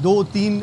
2-3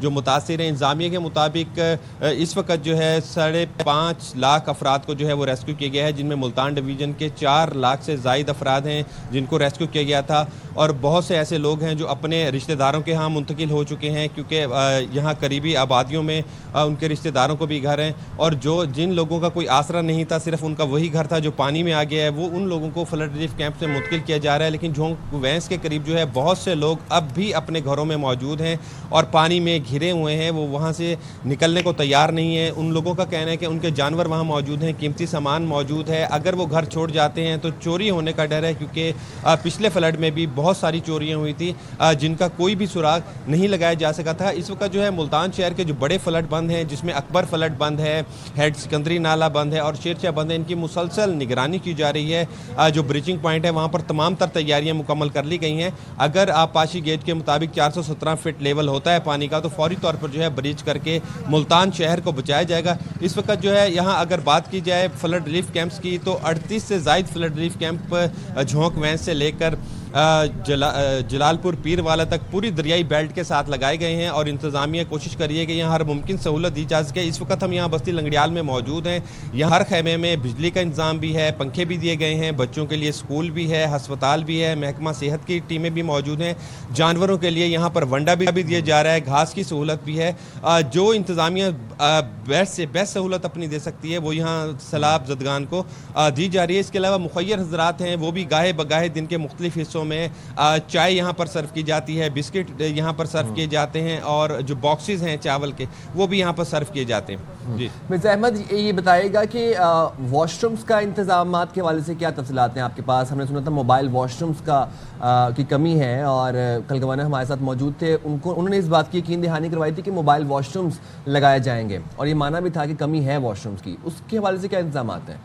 جو متاثر ہیں۔ انتظامیہ کے مطابق اس وقت جو ہے 5.5 لاکھ افراد کو جو ہے وہ ریسکیو کیا گیا ہے، جن میں ملتان ڈویژن کے 4 لاکھ سے زائد افراد ہیں جن کو ریسکیو کیا گیا تھا، اور بہت سے ایسے لوگ ہیں جو اپنے رشتہ داروں کے ہاں منتقل ہو چکے ہیں، کیونکہ یہاں قریبی آبادیوں میں ان کے رشتہ داروں کو بھی گھر ہیں، اور جن لوگوں کا کوئی آسرا نہیں تھا، صرف ان کا وہی گھر تھا جو پانی میں آ گیا ہے، وہ ان لوگوں کو فلڈ ریلیف کیمپ سے منتقل کیا جا رہا ہے۔ لیکن جھونک وینس کے قریب جو ہے بہت سے لوگ اب بھی اپنے گھروں میں موجود ہیں اور پانی میں گھرے ہوئے ہیں، وہ وہاں سے نکلنے کو تیار نہیں ہیں۔ ان لوگوں کا کہنا ہے کہ ان کے جانور وہاں موجود ہیں، قیمتی سامان موجود ہے، اگر وہ گھر چھوڑ جاتے ہیں تو چوری ہونے کا ڈر ہے، کیونکہ پچھلے فلڈ میں بھی بہت ساری چوریاں ہوئی تھی جن کا کوئی بھی سراغ نہیں لگایا جا سکا تھا۔ اس وقت جو ہے ملتان شہر کے جو بڑے فلڈ بند ہیں، جس میں اکبر فلڈ بند ہے، ہیڈ سکندری نالہ بند ہے اور شیرشاہ بند ہے، ان کی مسلسل نگرانی کی جا رہی ہے۔ جو بریچنگ پوائنٹ ہے وہاں پر تمام تر تیاریاں مکمل کر لی گئی ہیں۔ اگر آبپاشی گیٹ کے مطابق 417 فٹ لیول ہوتا ہے پانی کا تو فوری طور پر جو ہے بریچ کر کے ملتان شہر کو بچایا جائے گا۔ اس وقت جو ہے یہاں اگر بات کی جائے فلڈ ریلیف کیمپس کی تو 38 سے زائد فلڈ ریلیف کیمپ جھونک وینس سے لے کر جلال پور پیر والا تک پوری دریائی بیلٹ کے ساتھ لگائے گئے ہیں، اور انتظامیہ کوشش کر رہی ہے کہ یہاں ہر ممکن سہولت دی جا سکے۔ اس وقت ہم یہاں بستی لنگڑیال میں موجود ہیں، یہاں ہر خیمے میں بجلی کا انتظام بھی ہے، پنکھے بھی دیے گئے ہیں، بچوں کے لیے اسکول بھی ہے، ہسپتال بھی ہے، محکمہ صحت کی ٹیمیں بھی موجود ہیں، جانوروں کے لیے یہاں پر ونڈا بھی دیا جا رہا ہے، گھاس کی سہولت بھی ہے۔ جو انتظامیہ بیسٹ سے بیسٹ سہولت اپنی دے سکتی ہے وہ یہاں سیلاب زدگان کو دی جا رہی ہے۔ اس کے علاوہ مخیر حضرات ہیں، وہ بھی گاہے بگاہے دن کے مختلف حصوں میں چائے یہاں پر سرو کی جاتی ہے، بسکٹ یہاں پر سرو کیے جاتے ہیں، اور جو باکسز ہیں چاول کے وہ بھی یہاں پر سرو کیے جاتے ہیں۔ جی مرزا احمد، یہ بتائیے گا کہ واش رومز کا انتظامات کے حوالے سے کیا تفصیلات ہیں آپ کے پاس؟ ہم نے سنا تھا موبائل واش رومز کی کمی ہے، اور کل گورنر ہمارے ساتھ موجود تھے، انہوں نے اس بات کی یقین دہانی کروائی تھی کہ موبائل واش رومز لگائے جائیں گے، اور یہ مانا بھی تھا کہ کمی ہے واش رومز کی۔ اس کے حوالے سے کیا انتظامات ہیں؟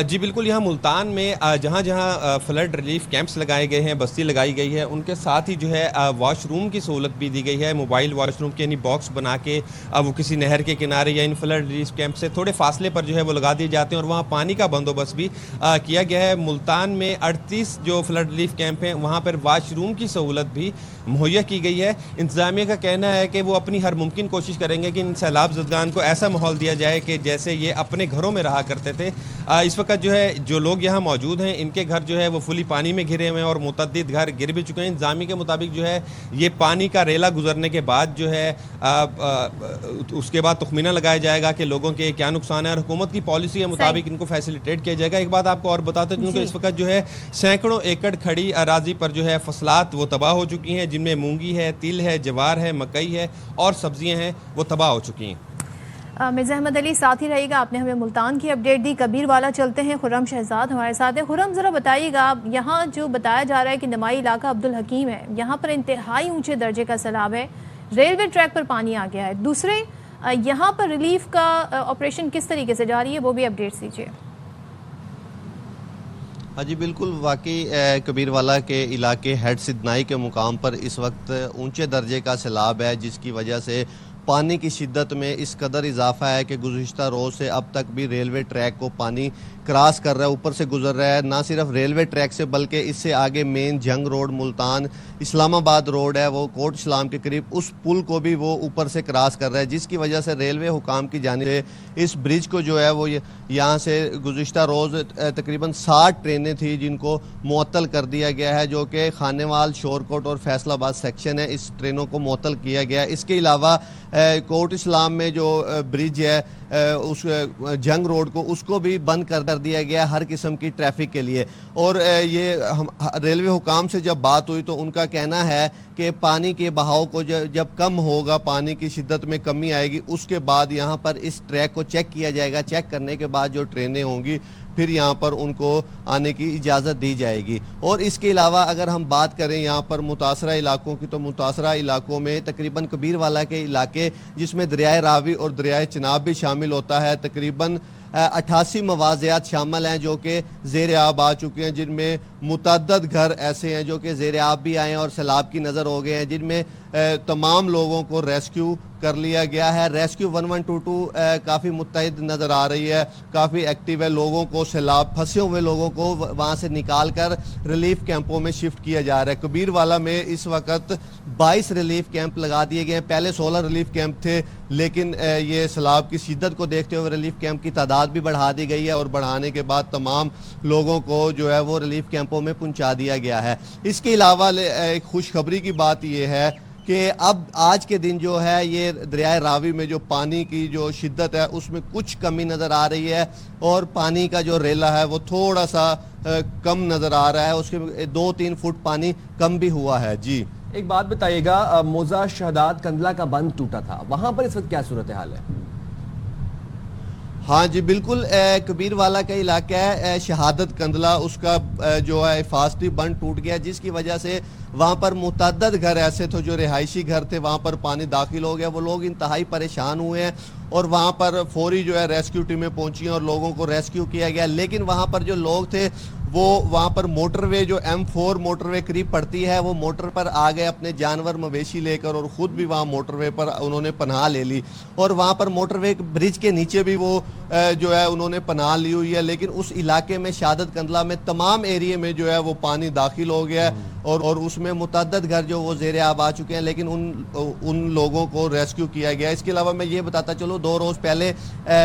جی بالکل، یہاں ملتان میں جہاں جہاں فلڈ ریلیف کیمپس لگائے گئے ہیں، بستی لگائی گئی ہے، ان کے ساتھ ہی جو ہے واش روم کی سہولت بھی دی گئی ہے۔ موبائل واش روم کے یعنی باکس بنا کے وہ کسی نہر کے کنارے یا ان فلڈ ریلیف کیمپ سے تھوڑے فاصلے پر جو ہے وہ لگا دیے جاتے ہیں، اور وہاں پانی کا بندوبست بھی کیا گیا ہے۔ ملتان میں 38 جو فلڈ ریلیف کیمپ ہیں وہاں پر واش روم کی سہولت بھی مہیا کی گئی ہے۔ انتظامیہ کا کہنا ہے کہ وہ اپنی ہر ممکن کوشش کریں گے کہ ان سیلاب زدگان کو ایسا ماحول دیا جائے کہ جیسے یہ اپنے گھروں میں رہا کرتے تھے۔ اس وقت جو ہے جو لوگ یہاں موجود ہیں ان کے گھر جو ہے وہ فلی پانی میں گھرے ہوئے ہیں، اور متعدد گھر گر بھی چکے ہیں۔ انتظامیہ کے مطابق جو ہے یہ پانی کا ریلا گزرنے کے بعد جو ہے اس کے بعد تخمینہ لگایا جائے گا کہ لوگوں کے کیا نقصان ہے، اور حکومت کی پالیسی کے مطابق ان کو فیسیلیٹیٹ کیا جائے گا۔ ایک بات آپ کو اور بتاتے ہیں کہ اس وقت جو ہے سینکڑوں ایکڑ کھڑی اراضی پر جو ہے فصلات وہ تباہ ہو چکی ہیں، جن میں مونگی ہے، تل ہے، جوار ہے، مکئی ہے اور سبزیاں ہیں وہ تباہ ہو چکی ہیں۔ مرزا احمد علی ساتھ ہی رہے گا، آپ نے ہمیں ملتان کی اپڈیٹ دی۔ کبیر والا چلتے ہیں، خرم شہزاد ہمارے ساتھ ہیں۔ خرم، ذرا بتائیے گا، یہاں جو بتایا جا رہا ہے کہ نمائی علاقہ عبدالحکیم ہے، یہاں پر انتہائی اونچے درجے کا سیلاب ہے، ریلوے ٹریک پر پانی آ گیا ہے۔ دوسرے یہاں پر ریلیف کا آپریشن کس طریقے سے جاری ہے، وہ بھی اپڈیٹ دیجیے۔ ہاں جی بالکل، واقعی کبیر والا کے علاقے ہیڈ سدنائی کے مقام پر اس وقت اونچے درجے کا سیلاب ہے، جس کی وجہ سے پانی کی شدت میں اس قدر اضافہ ہے کہ گزشتہ روز سے اب تک بھی ریلوے ٹریک کو پانی کراس کر رہا ہے، اوپر سے گزر رہا ہے۔ نہ صرف ریلوے ٹریک سے بلکہ اس سے آگے مین جنگ روڈ ملتان اسلام آباد روڈ ہے، وہ کوٹ اسلام کے قریب اس پل کو بھی وہ اوپر سے کراس کر رہا ہے، جس کی وجہ سے ریلوے حکام کی جانب سے اس برج کو جو ہے وہ یہاں سے گزشتہ روز تقریباً 60 ٹرینیں تھیں جن کو معطل کر دیا گیا ہے، جو کہ خانیوال، شورکوٹ اور فیصل آباد سیکشن ہے، اس ٹرینوں کو معطل کیا گیا ہے۔ اس کے علاوہ کوٹ اسلام میں جو برج ہے اس جنگ روڈ کو، اس کو بھی بند کر دیا گیا ہر قسم کی ٹریفک کے لیے۔ اور یہ ریلوے حکام سے جب بات ہوئی تو ان کا کہنا ہے کہ پانی کے بہاؤ کو جب کم ہوگا، پانی کی شدت میں کمی آئے گی، اس کے بعد یہاں پر اس ٹریک کو چیک کیا جائے گا۔ چیک کرنے کے بعد جو ٹرینیں ہوں گی پھر یہاں پر ان کو آنے کی اجازت دی جائے گی۔ اور اس کے علاوہ اگر ہم بات کریں یہاں پر متاثرہ علاقوں کی، تو متاثرہ علاقوں میں تقریباً کبیر والا کے علاقے جس میں دریائے راوی اور دریائے چناب بھی شامل ہوتا ہے، تقریباً 88 مواضعات شامل ہیں جو کہ زیر آب آ چکے ہیں، جن میں متعدد گھر ایسے ہیں جو کہ زیر آب بھی آئے ہیں اور سیلاب کی نظر ہو گئے ہیں، جن میں تمام لوگوں کو ریسکیو کر لیا گیا ہے. ریسکیو 1122 کافی متحد نظر آ رہی ہے, کافی ایکٹیو ہے. لوگوں کو سیلاب پھنسے ہوئے لوگوں کو وہاں سے نکال کر ریلیف کیمپوں میں شفٹ کیا جا رہا ہے. کبیر والا میں اس وقت 22 ریلیف کیمپ لگا دیے گئے ہیں. پہلے 16 ریلیف کیمپ تھے, لیکن یہ سیلاب کی شدت کو دیکھتے ہوئے ریلیف کیمپ کی تعداد بھی بڑھا دی گئی ہے, اور بڑھانے کے بعد تمام لوگوں کو جو ہے وہ ریلیف کیمپوں میں پہنچا دیا گیا ہے. اس کے علاوہ ایک خوشخبری کی بات یہ ہے کہ اب آج کے دن جو ہے یہ دریائے راوی میں جو پانی کی جو شدت ہے اس میں کچھ کمی نظر آ رہی ہے, اور پانی کا جو ریلا ہے وہ تھوڑا سا کم نظر آ رہا ہے. اس کے 2-3 فٹ پانی کم بھی ہوا ہے. جی ایک بات بتائیے گا, موزہ شہداد کندلہ کا بند ٹوٹا تھا, وہاں پر اس وقت کیا صورتحال ہے؟ ہاں جی بالکل, کبیر والا کا علاقہ ہے شہادت کندلہ, اس کا جو ہے حفاظتی بند ٹوٹ گیا, جس کی وجہ سے وہاں پر متعدد گھر ایسے تھے جو رہائشی گھر تھے, وہاں پر پانی داخل ہو گیا. وہ لوگ انتہائی پریشان ہوئے ہیں, اور وہاں پر فوری جو ہے ریسکیو ٹیمیں پہنچی ہیں اور لوگوں کو ریسکیو کیا گیا. لیکن وہاں پر جو لوگ تھے وہ وہاں پر موٹر وے جو M4 موٹر وے قریب پڑتی ہے, وہ موٹر پر آ گئے اپنے جانور مویشی لے کر, اور خود بھی وہاں موٹر وے پر انہوں نے پناہ لے لی. اور وہاں پر موٹر وے برج کے نیچے بھی وہ جو ہے انہوں نے پناہ لی ہوئی ہے. لیکن اس علاقے میں شہادت کندلہ میں تمام ایریے میں جو ہے وہ پانی داخل ہو گیا ہے, اور اس میں متعدد گھر جو وہ زیر آب آ چکے ہیں, لیکن ان لوگوں کو ریسکیو کیا گیا. اس کے علاوہ میں یہ بتاتا چلوں, 2 روز پہلے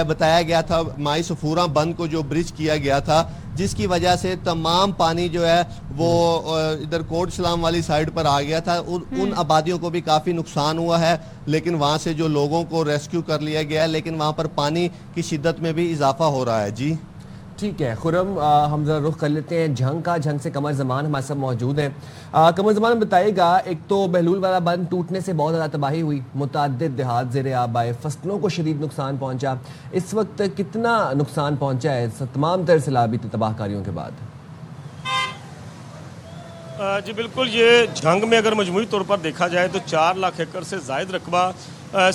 بتایا گیا تھا مائی صفورہ بند کو جو برج کیا گیا تھا, جس کی وجہ سے تمام پانی جو ہے وہ ادھر کوٹ اسلام والی سائیڈ پر آ گیا تھا. ان آبادیوں کو بھی کافی نقصان ہوا ہے, لیکن وہاں سے جو لوگوں کو ریسکیو کر لیا گیا ہے, لیکن وہاں پر پانی کی شدت میں بھی اضافہ ہو رہا ہے. جی ٹھیک ہے خرم, ہم ذرا رخ کر لیتے ہیں جھنگ کا. جھنگ سے قمر زمان ہمارے ساتھ موجود ہیں. قمر زمان بتائیے گا, ایک تو بہلول والا بند ٹوٹنے سے بہت زیادہ تباہی ہوئی, متعدد دیہات زیر آب آئے, فصلوں کو شدید نقصان پہنچا. اس وقت کتنا نقصان پہنچا ہے تمام تر سیلابی تباہ کاریوں کے بعد؟ جی بالکل, یہ جھنگ میں اگر مجموعی طور پر دیکھا جائے تو 4 لاکھ ایکڑ سے زائد رقبہ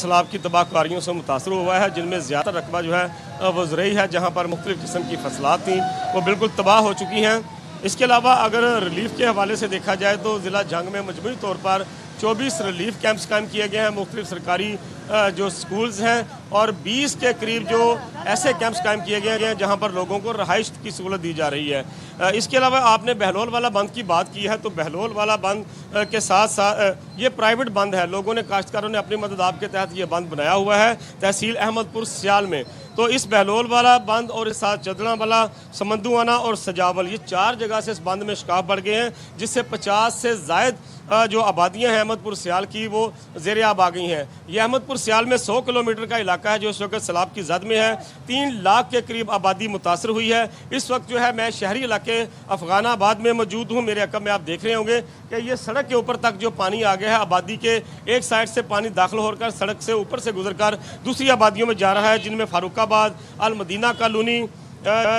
سیلاب کی تباہ کاریوں سے متاثر ہوا ہے, جن میں زیادہ رقبہ جو ہے وہ زرعی ہے, جہاں پر مختلف قسم کی فصلات تھیں وہ بالکل تباہ ہو چکی ہیں. اس کے علاوہ اگر ریلیف کے حوالے سے دیکھا جائے تو ضلع جھنگ میں مجموعی طور پر 24 ریلیف کیمپس قائم کیے گئے ہیں, مختلف سرکاری جو سکولز ہیں, اور 20 کے قریب جو ایسے کیمپس قائم کیے گئے ہیں جہاں پر لوگوں کو رہائش کی سہولت دی جا رہی ہے. اس کے علاوہ آپ نے بہلول والا بند کی بات کی ہے, تو بہلول والا بند کے ساتھ ساتھ یہ پرائیویٹ بند ہے. لوگوں نے, کاشتکاروں نے اپنی مدد آپ کے تحت یہ بند بنایا ہوا ہے تحصیل احمد پور سیال میں. تو اس بہلول والا بند اور اس ساتھ چدڑا والا, سمندوانا اور سجاول, یہ 4 جگہ سے اس بند میں شکاف بڑھ گئے ہیں, جس سے 50 سے زائد جو آبادیاں ہیں احمد پور سیال کی وہ زیر آب آ گئی ہیں. یہ احمد پور سیال میں 100 کلومیٹر کا علاقہ ہے جو اس وقت سیلاب کی زد میں ہے. 3 لاکھ کے قریب آبادی متاثر ہوئی ہے. اس وقت جو ہے میں شہری علاقے افغان آباد میں موجود ہوں. میرے عقب میں آپ دیکھ رہے ہوں گے کہ یہ سڑک کے اوپر تک جو پانی آ گیا ہے, آبادی کے ایک سائڈ سے پانی داخل ہو کر سڑک سے اوپر سے گزر کر دوسری آبادیوں میں جا رہا ہے, جن میں فاروق آباد, المدینہ کالونی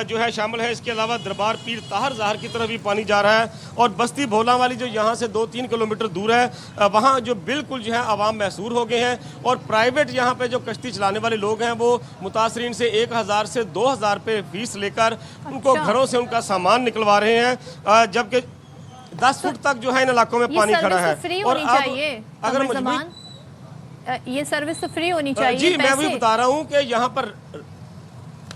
جو ہے شامل ہے. اس کے علاوہ دربار پیر طاہر ظاہر کی طرف بھی پانی جا رہا ہے, اور بستی بھولا والی جو یہاں سے 2-3 کلومیٹر دور ہے, وہاں جو بالکل جو ہے عوام محصور ہو گئے ہیں, اور پرائیویٹ یہاں پہ جو کشتی چلانے والے لوگ ہیں وہ متاثرین سے 1000 سے 2000 روپے فیس لے کر ان کو گھروں سے ان کا سامان نکلوا رہے ہیں, جبکہ 10 فٹ تک جو ہے ان علاقوں میں پانی کھڑا ہے. اور اگر یہ سروس تو فری ہونی چاہیے. جی میں بھی بتا رہا ہوں کہ یہاں پر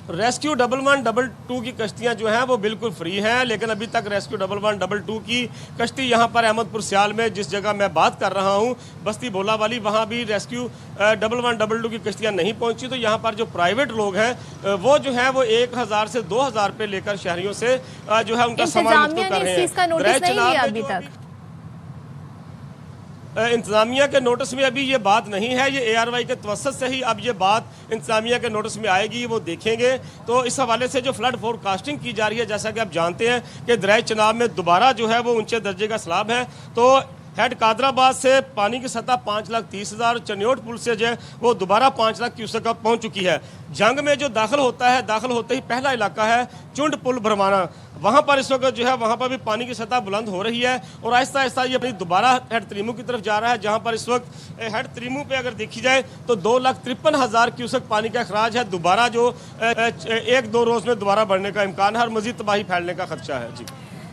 ریسکیو 1122 کی کشتیاں جو ہیں وہ بالکل فری ہیں, لیکن ابھی تک ریسکیو 1122 کی کشتی یہاں پر احمد پور سیال میں, جس جگہ میں بات کر رہا ہوں بستی بھولا والی, وہاں بھی ریسکیو 1122 کی کشتیاں نہیں پہنچی. تو یہاں پر جو پرائیویٹ لوگ ہیں وہ جو ہے وہ 1000 سے 2000 روپے لے کر شہریوں سے جو ہے ان کا سامان مفت کر رہے ہیں. انتظامیہ کے نوٹس میں ابھی یہ بات نہیں ہے, یہ ARY کے توسط سے ہی اب یہ بات انتظامیہ کے نوٹس میں آئے گی, وہ دیکھیں گے. تو اس حوالے سے جو فلڈ فور کاسٹنگ کی جا رہی ہے, جیسا کہ آپ جانتے ہیں کہ دریائے چناب میں دوبارہ جو ہے وہ اونچے درجے کا سیلاب ہے. تو ہیڈ قادر آباد سے پانی کی سطح 5,30,000, چنیوٹ پل سے جو ہے وہ دوبارہ 5 لاکھ کیوسک پہنچ چکی ہے. جنگ میں جو داخل ہوتا ہے, داخل ہوتے ہی پہلا علاقہ ہے چنڈ پل بھروانا, وہاں پر اس وقت جو ہے وہاں پر بھی پانی کی سطح بلند ہو رہی ہے, اور آہستہ آہستہ یہ اپنی دوبارہ ہیڈ تریمو کی طرف جا رہا ہے, جہاں پر اس وقت ہیڈ تریمو پہ اگر دیکھی جائے تو 2,53,000 کیوسک پانی کا اخراج ہے. دوبارہ جو 1-2 روز میں دوبارہ بڑھنے کا امکان ہے, اور مزید تباہی پھیلنے کا خدشہ ہے. جی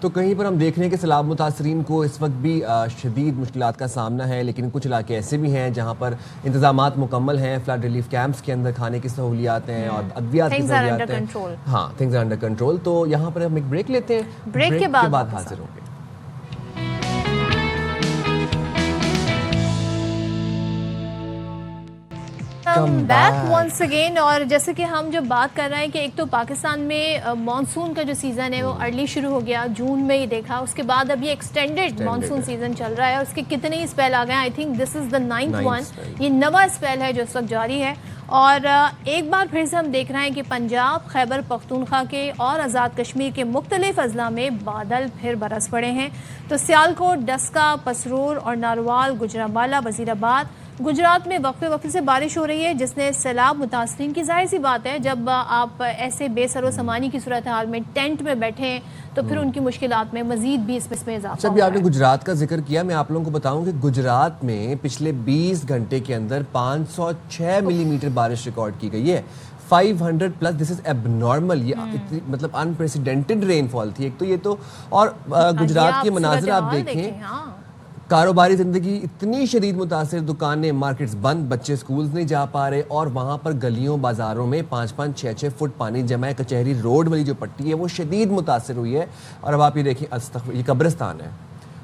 تو کہیں پر ہم دیکھ رہے ہیں کہ سیلاب متاثرین کو اس وقت بھی شدید مشکلات کا سامنا ہے، لیکن کچھ علاقے ایسے بھی ہیں جہاں پر انتظامات مکمل ہیں، فلڈ ریلیف کیمپس کے اندر کھانے کی سہولیات ہیں اور ادویات کی سہولیات ہیں. ہاں، تھنگز آر انڈر کنٹرول. تو یہاں پر ہم ایک بریک لیتے ہیں، بریک کے بعد حاضر ہوں گے. Back once again. اور جیسے کہ ہم جب بات کر رہے ہیں کہ ایک تو پاکستان میں مانسون کا جو سیزن ہے وہ ارلی شروع ہو گیا، جون میں ہی دیکھا، اس کے بعد اب یہ ایکسٹینڈیڈ مانسون سیزن چل رہا ہے اور اس کے کتنے ہی اسپیل آ گئے ہیں. I think this is the 9th one. یہ نواں اسپیل ہے جو اس وقت جاری ہے. اور ایک بار پھر سے ہم دیکھ رہے ہیں کہ پنجاب، خیبر پختونخوا کے اور آزاد کشمیر کے مختلف اضلاع میں بادل پھر برس پڑے ہیں. تو سیالکوٹ، ڈسکا، پسرور اور ناروال، گجرانوالہ، وزیر آباد، گجرات میں وقفے سے بارش ہو رہی ہے، جس نے سیلاب متاثرین کی ظاہر سی بات ہے جب آپ ایسے بے سر و سامانی کی صورتحال میں ٹینٹ میں بیٹھے ہیں تو پھر ان کی مشکلات میں مزید بھی اس میں اضافہ. جب آپ نے گجرات کا ذکر کیا، میں آپ لوگوں کو بتاؤں کہ گجرات میں پچھلے 20 گھنٹے کے اندر 506 ملی میٹر بارش ریکارڈ کی گئی ہے. 500 پلس. دس از ایب نارمل. یہ مطلب انپریسیڈنٹڈ رین فال تھی ایک تو یہ تو. اور گجرات کے مناظر آپ دیکھیں، کاروباری زندگی اتنی شدید متاثر، دکانیں، مارکیٹس بند، بچے سکولز نہیں جا پا رہے اور وہاں پر گلیوں بازاروں میں 5-5 6-6 فٹ پانی جمع ہے. کچہری روڈ والی جو پٹی ہے وہ شدید متاثر ہوئی ہے. اور اب آپ یہ دیکھیں، یہ قبرستان ہے،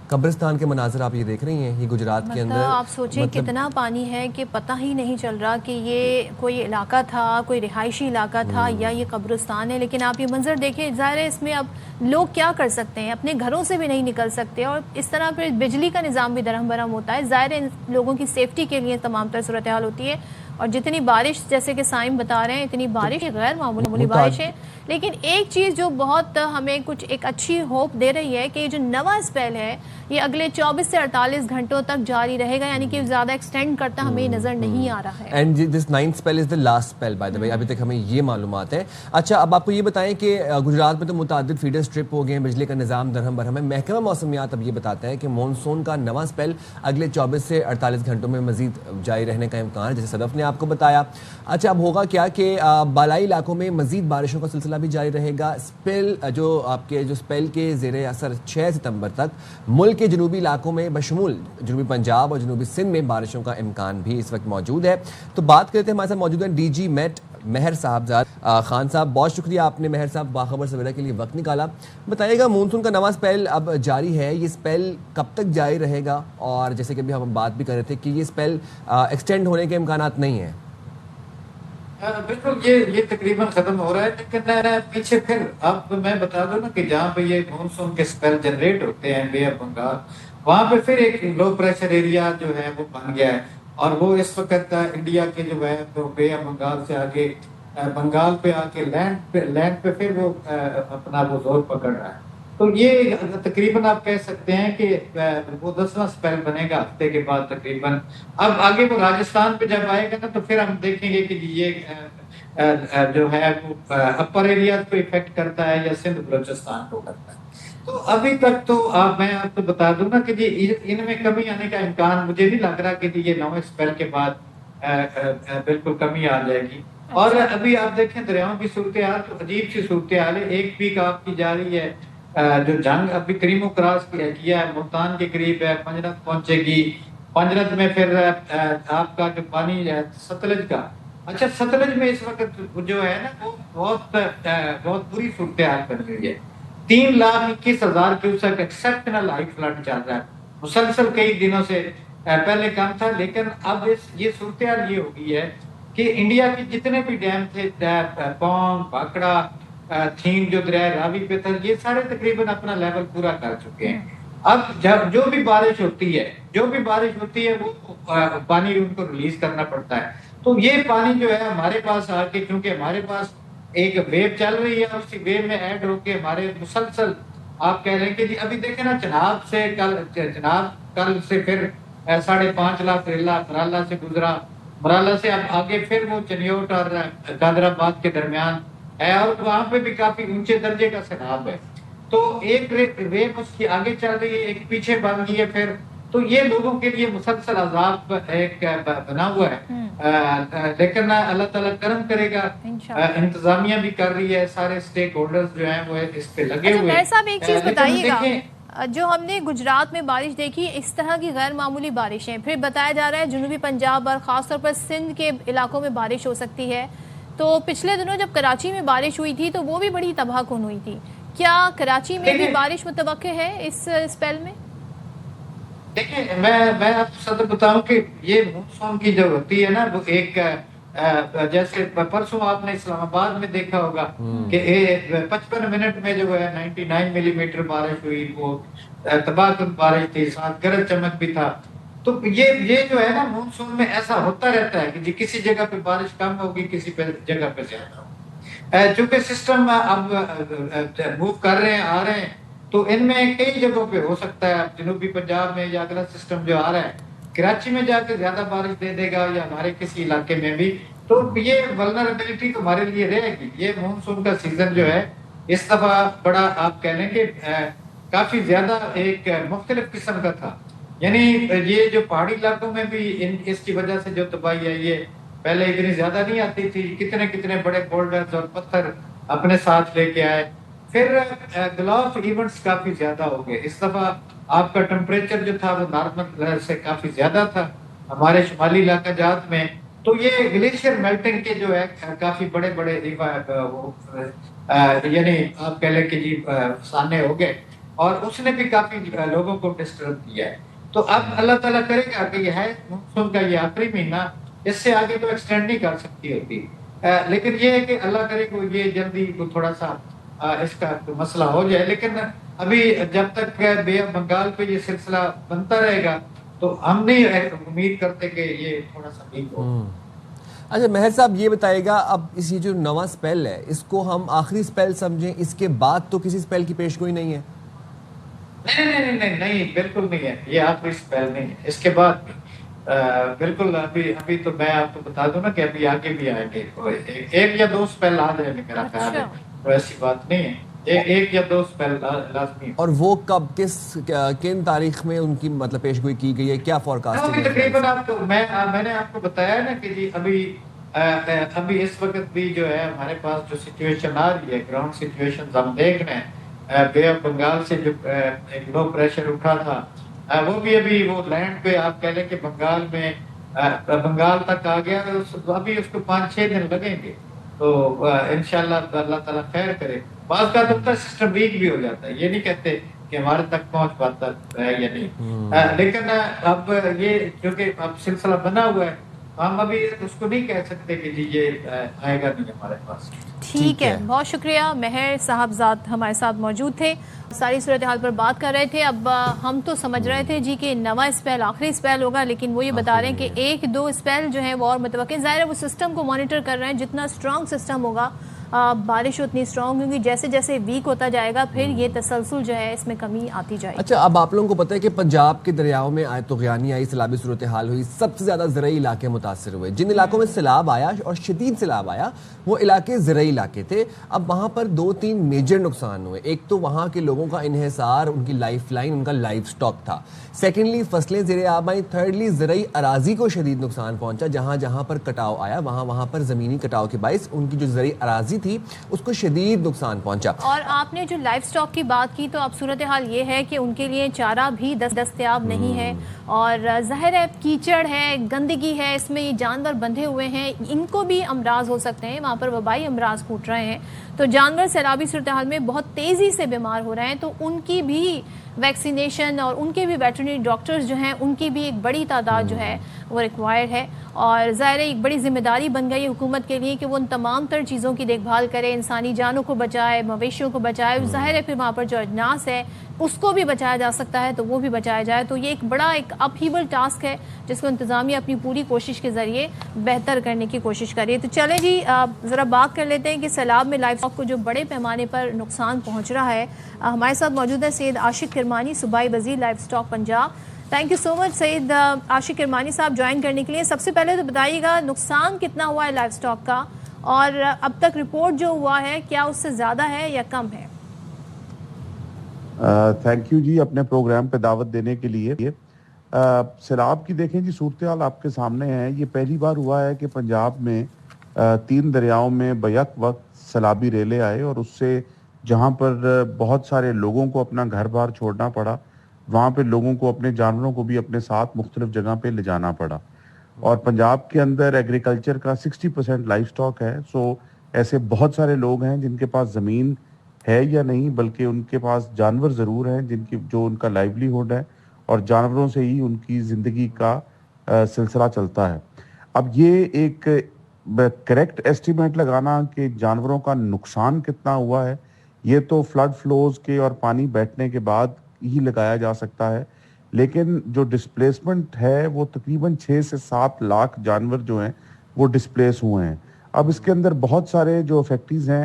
قبرستان کے مناظر آپ یہ دیکھ رہی ہیں. یہ گجرات کے اندر آپ سوچیں کتنا پانی ہے کہ پتہ ہی نہیں چل رہا کہ یہ کوئی علاقہ تھا، کوئی رہائشی علاقہ تھا یا یہ قبرستان ہے. لیکن آپ یہ منظر دیکھیں، ظاہر ہے اس میں اب لوگ کیا کر سکتے ہیں، اپنے گھروں سے بھی نہیں نکل سکتے اور اس طرح پھر بجلی کا نظام بھی درہم برہم ہوتا ہے. ظاہر ہے ان لوگوں کی سیفٹی کے لیے تمام تر صورتحال ہوتی ہے. اور جتنی بارش، جیسے کہ سائم بتا رہے ہیں، اتنی بارش غیر معمولی بارش ہے. لیکن ایک چیز جو بہت ہمیں کچھ ایک اچھی ہوپ دے رہی ہے کہ یہ جو نواں اسپیل ہے یہ اگلے 24 سے 48 گھنٹوں تک جاری رہے گا، یعنی کہ زیادہ ایکسٹینڈ کرتا ہمیں نظر نہیں آ رہا ہے. And this 9th spell is the last spell by the way. ابھی تک ہمیں یہ معلومات ہے. اچھا، اب آپ کو یہ بتائیں کہ گجرات میں تو متعدد فیڈر اسٹرپ ہو گئے ہیں، بجلی کا نظام درہم برہم ہے. محکمہ موسمیات اب یہ بتاتا ہے کہ مانسون کا نواں اسپیل اگلے 24 سے 48 گھنٹوں میں مزید جاری رہنے کا امکان ہے، جیسے صدف نے آپ کو بتایا. اچھا، اب ہوگا کیا کہ بالائی علاقوں میں مزید بارشوں کا سلسلہ بھی جاری رہے گا. اسپیل جو آپ کے جو اسپیل کے زیر اثر 6 ستمبر تک ملک کے جنوبی علاقوں میں بشمول جنوبی پنجاب اور جنوبی سندھ میں بارشوں کا امکان بھی اس وقت موجود ہے. تو بات کرتے ہیں، ہمارے ساتھ موجود ہیں ڈی جی میٹ مہر صاحبزاد خان صاحب. بہت شکریہ آپ نے مہر صاحب باخبر سویرا کے لیے وقت نکالا. بتائیے گا، مونسون کا نواں اسپیل اب جاری ہے، یہ اسپیل کب تک جاری رہے گا؟ اور جیسے کہ ابھی ہم بات بھی کر رہے تھے کہ یہ اسپیل ایکسٹینڈ ہونے کے امکانات نہیں ہیں. بالکل، یہ تقریباً ختم ہو رہا ہے. لیکن پیچھے پھر آپ کو میں بتا دوں نا کہ جہاں پہ یہ مونسون کے اسپیل جنریٹ ہوتے ہیں بے آف بنگال، وہاں پہ پھر ایک لو پریشر ایریا جو ہے وہ بن گیا ہے اور وہ اس وقت انڈیا کے جو ہے تو بے آف بنگال سے آگے بنگال پہ آ کے لینڈ پہ پھر وہ اپنا وہ زور پکڑ رہا ہے. تو یہ تقریباً آپ کہہ سکتے ہیں کہ وہ 10واں اسپیل بنے گا ہفتے کے بعد تقریباً. اب آگے وہ راجستھان پہ جب آئے گا نا تو پھر ہم دیکھیں گے کہ یہ جو ہے وہ اپر ایریا کو افیکٹ کرتا ہے یا سندھ بلوچستان کو کرتا ہے. تو ابھی تک تو میں آپ کو بتا دوں نا کہ ان میں کمی آنے کا امکان مجھے نہیں لگ رہا کہ یہ 9ویں اسپیل کے بعد بالکل کمی آ جائے گی. اور ابھی آپ دیکھیں دریاؤں کی صورتحال تو عجیب سی صورتحال ہے. ایک ویک آپ کی جا رہی ہے جو جنگ ابھی کریمو کراس کیا ہے، ملتان کے قریب ہے، پنجرت پہنچے گی. پنجرت میں پھر آپ کا جو پانی ہے ستلج کا، اچھا ستلج میں اس وقت جو ہے نا وہ بہت بری صورتحال بن گئی ہے. 3,21,000 کیوسک ایکسپشنل ہائی فلڈ چل رہا ہے مسلسل کئی دنوں سے. پہلے کم تھا لیکن اب یہ صورتحال یہ ہو گئی ہے کہ انڈیا کے جتنے بھی ڈیم تھے، پونگ، بھاکڑا، تھیم جو دریا راوی پہ تھا، یہ سارے تقریباً اپنا لیول پورا کر چکے ہیں. اب جب جو بھی بارش ہوتی ہے وہ پانی ان کو ریلیز کرنا پڑتا ہے. تو یہ پانی جو ہے ہمارے پاس آ کے، کیونکہ ہمارے پاس ایک ویو چل رہی ہے، اسی ویو میں ایڈ ہو کے ہمارے مسلسل آپ کہہ رہے ہیں کہ جی ابھی دیکھیں نا چناب کل سے پھر 5.5 لاکھ ریلا مرالا سے گزرا. مرالا سے اب آگے پھر وہ چنیوٹ اور قادر آباد کے درمیان ہے اور وہاں پہ بھی کافی اونچے درجے کا سیلاب ہے. تو ایک ویو اس کی آگے چل رہی ہے، ایک پیچھے بن گئی ہے پھر. تو تو یہ لوگوں کے لیے مسلسل عذاب ایک بنا ہوا ہے، لیکن اللہ تعالیٰ کرم کرے گا، انتظامیہ بھی کر رہی ہے، سارے سٹیک ہولڈرز جو ہیں وہ اس پہ لگے ہوئے ہیں۔ صاحب ایک چیز بتائیے گا، جو ہم نے گجرات میں بارش دیکھی، اس طرح کی غیر معمولی بارشیں، پھر بتایا جا رہا ہے جنوبی پنجاب اور خاص طور پر سندھ کے علاقوں میں بارش ہو سکتی ہے، تو پچھلے دنوں جب کراچی میں بارش ہوئی تھی تو وہ بھی بڑی تباہ کن ہوئی تھی، کیا کراچی میں بھی بارش متوقع ہے اس اسپیل میں؟ دیکھیں میں آپ کو صدر بتاؤں کہ یہ مونسون کی جو ہوتی ہے نا وہ ایک جیسے پرسوں آپ نے اسلام آباد میں دیکھا ہوگا کہ 55 منٹ میں جو ہے 99 ملی میٹر بارش ہوئی، وہ تباہ کن بارش تھی، ساتھ گرج چمک بھی تھا۔ تو یہ جو ہے نا مونسون میں ایسا ہوتا رہتا ہے کہ جی کسی جگہ پہ بارش کم ہوگی، کسی جگہ پہ زیادہ ہوگی۔ چونکہ سسٹم اب موو کر رہے ہیں، آ رہے ہیں، تو ان میں کئی جگہوں پہ ہو سکتا ہے جنوبی پنجاب میں یا اگلا سسٹم جو آ رہا ہے کراچی میں جا کے زیادہ بارش دے دے گا، یا ہمارے کسی علاقے میں بھی، تو یہ ولنریبلٹی ہمارے لیے رہے گی۔ یہ مونسون کا سیزن جو ہے اس دفعہ بڑا آپ کہہ لیں کہ کافی زیادہ ایک مختلف قسم کا تھا، یعنی یہ جو پہاڑی علاقوں میں بھی اس کی وجہ سے جو تباہی ہے یہ پہلے اتنی زیادہ نہیں آتی تھی، کتنے بڑے بولڈرز اور پتھر اپنے ساتھ لے کے آئے، پھر گلاف ایونٹس کافی زیادہ ہو گئے۔ اس دفعہ آپ کا ٹمپریچر جو تھا وہ نارمل سے کافی زیادہ تھا ہمارے شمالی علاقہ جات میں، تو یہ گلیشیئر میلٹنگ کے جو ہے کافی بڑے یعنی آپ کہہ لیں کہ جی فسانے ہو گئے، اور اس نے بھی کافی لوگوں کو ڈسٹرب کیا ہے۔ تو اب اللہ تعالیٰ کرے گا کہ یہ ہے مونسون کا یہ آخری مہینہ، اس سے آگے تو ایکسٹینڈ نہیں کر سکتی ہوتی، لیکن یہ ہے کہ اللہ کرے کہ یہ جلدی کو تھوڑا سا اس کا مسئلہ ہو جائے، لیکن ابھی جب تک بے آف بنگال پہ یہ سلسلہ بنتا رہے گا تو ہم نہیں امید کرتے کہ یہ تھوڑا سا ٹھیک ہو۔ اچھا مہر صاحب یہ بتائے گا، اب اس یہ جو نواں سپیل ہے اس کو ہم آخری سپیل سمجھیں، اس کے بعد تو کسی سپیل کی پیشگوئی نہیں ہے؟ نہیں بالکل نہیں ہے، یہ آخری سپیل نہیں ہے، اس کے بعد بالکل ابھی تو میں آپ کو بتا دوں نا کہ ابھی آگے بھی آئیں گے، ایک یا دو سپیل آ جائیں گے میرا خیال ہے، تو ایسی بات نہیں ہے، ایک یا دو سپیل لازمی۔ اور وہ کب کن تاریخ میں ان کی مطلب پیشگوئی کی گئی ہے، کیا فورکاسٹنگ ہے؟ تقریباً آپ کو میں نے آپ کو بتایا نا کہ جی ابھی اس وقت بھی جو ہے ہمارے پاس جو سچویشن آ رہی ہے، گراؤنڈ سچویشن ہم دیکھ رہے ہیں، بے آف بنگال سے جو ایک لو پریشر اٹھا تھا وہ بھی ابھی وہ لینڈ پہ آپ کہہ لیں کہ بنگال میں بنگال تک آ گیا، ابھی اس کو 5-6 دن لگیں گے، تو انشاءاللہ اللہ تعالیٰ خیر کرے۔ بعض کا تو سسٹم ویک بھی ہو جاتا ہے، یہ نہیں کہتے کہ ہمارے تک پہنچ پاتا ہے یا نہیں، لیکن اب یہ کیونکہ اب سلسلہ بنا ہوا ہے، ہم ابھی اس کو نہیں کہہ سکتے کہ جی یہ آئے گا نہیں ہمارے پاس۔ ٹھیک ہے، بہت شکریہ، مہر صاحبزاد ہمارے ساتھ موجود تھے، ساری صورتحال پر بات کر رہے تھے۔ اب ہم تو سمجھ رہے تھے جی کہ نواں اسپیل آخری اسپیل ہوگا، لیکن وہ یہ بتا رہے ہیں کہ 1-2 اسپیل جو ہیں وہ اور متوقع، ظاہر ہے وہ سسٹم کو مانیٹر کر رہے ہیں، جتنا اسٹرانگ سسٹم ہوگا بارش اتنی اسٹرانگ ہوگی، جیسے جیسے ویک ہوتا جائے گا پھر یہ تسلسل جو ہے اس میں کمی آتی جائے گی۔ اچھا اب آپ لوگوں کو پتہ ہے کہ پنجاب کے دریاؤں میں آئے طغیانی آئی، سیلابی صورتحال ہوئی، سب سے زیادہ زرعی علاقے متاثر ہوئے، جن علاقوں میں سیلاب آیا اور شدید سیلاب آیا وہ علاقے زرعی علاقے تھے۔ اب وہاں پر 2-3 میجر نقصان ہوئے، ایک تو وہاں کے لوگوں کا انحصار، ان کی لائف لائن، ان کا لائف سٹاک تھا، سیکنڈلی فصلیں زیر آب آئیں، تھرڈلی زرعی اراضی کو شدید نقصان پہنچا، جہاں پر کٹاؤ آیا وہاں پر زمینی کٹاؤ کے باعث ان کی جو زرعی اراضی تھی اس کو شدید نقصان پہنچا۔ اور آپ نے جو لائف سٹاک کی بات کی تو اب صورتحال یہ ہے کہ ان کے لیے چارہ بھی دستیاب نہیں ہے، اور ظاہر ہے کیچڑ ہے، گندگی ہے، اس میں یہ جانور بندھے ہوئے ہیں، ان کو بھی امراض ہو سکتے ہیں، وہاں پر وبائی امراض پھوٹ رہے ہیں، تو جانور سیلابی صورتحال میں بہت تیزی سے بیمار ہو رہے ہیں، تو ان کی بھی ویکسینیشن اور ان کے بھی ویٹرنری ڈاکٹرز جو ہیں ان کی بھی ایک بڑی تعداد جو ہے وہ ریکوائر ہے، اور ظاہر ہے ایک بڑی ذمہ داری بن گئی حکومت کے لیے کہ وہ ان تمام تر چیزوں کی دیکھ بھال کرے، انسانی جانوں کو بچائے، مویشیوں کو بچائے، ظاہر ہے پھر وہاں پر جو اجناس ہے اس کو بھی بچایا جا سکتا ہے تو وہ بھی بچایا جائے، تو یہ ایک بڑا ایک اپہیبل ٹاسک ہے جس کو انتظامیہ اپنی پوری کوشش کے ذریعے بہتر کرنے کی کوشش کریے۔ تو چلیں جی ذرا بات کر لیتے ہیں کہ سیلاب میں لائف سٹاک کو جو بڑے پیمانے پر نقصان پہنچ رہا ہے۔ ہمارے ساتھ موجود ہے سید عاشق کرمانی، صوبائی وزیر life stock Punjab. Thank you so much Syed Ashiq Kirmani صاحب جوائن کرنے کے لیے۔ سب سے پہلے تو بتائیے گا نقصان کتنا ہوا ہے لائف سٹاک کا، اور اب تک رپورٹ جو ہوا ہے کیا اس سے زیادہ ہے یا کم ہے؟ تھینک یو جی اپنے پروگرام پہ دعوت دینے کے لیے۔ سیلاب کی دیکھیں جی صورتحال آپ کے سامنے ہے. یہ پہلی بار ہوا ہے کہ پنجاب میں 3 دریاؤں میں بیک وقت سیلابی ریلے آئے اور اس سے جہاں پر بہت سارے لوگوں کو اپنا گھر بار چھوڑنا پڑا, وہاں پہ لوگوں کو اپنے جانوروں کو بھی اپنے ساتھ مختلف جگہ پہ لے جانا پڑا. اور پنجاب کے اندر ایگریکلچر کا 60% لائف سٹاک ہے. سو ایسے بہت سارے لوگ ہیں جن کے پاس زمین ہے یا نہیں, بلکہ ان کے پاس جانور ضرور ہیں جو ان کا لائیولی ہوڈ ہے, اور جانوروں سے ہی ان کی زندگی کا سلسلہ چلتا ہے. اب یہ ایک کریکٹ ایسٹیمیٹ لگانا کہ جانوروں کا نقصان کتنا ہوا ہے, یہ تو فلڈ فلوز کے اور پانی بیٹھنے کے بعد ہی لگایا جا سکتا ہے. لیکن جو ڈسپلیسمنٹ ہے وہ تقریباً 6 سے 7 لاکھ جانور جو ہیں وہ ڈسپلیس ہوئے ہیں. اب اس کے اندر بہت سارے جو افیکٹیز ہیں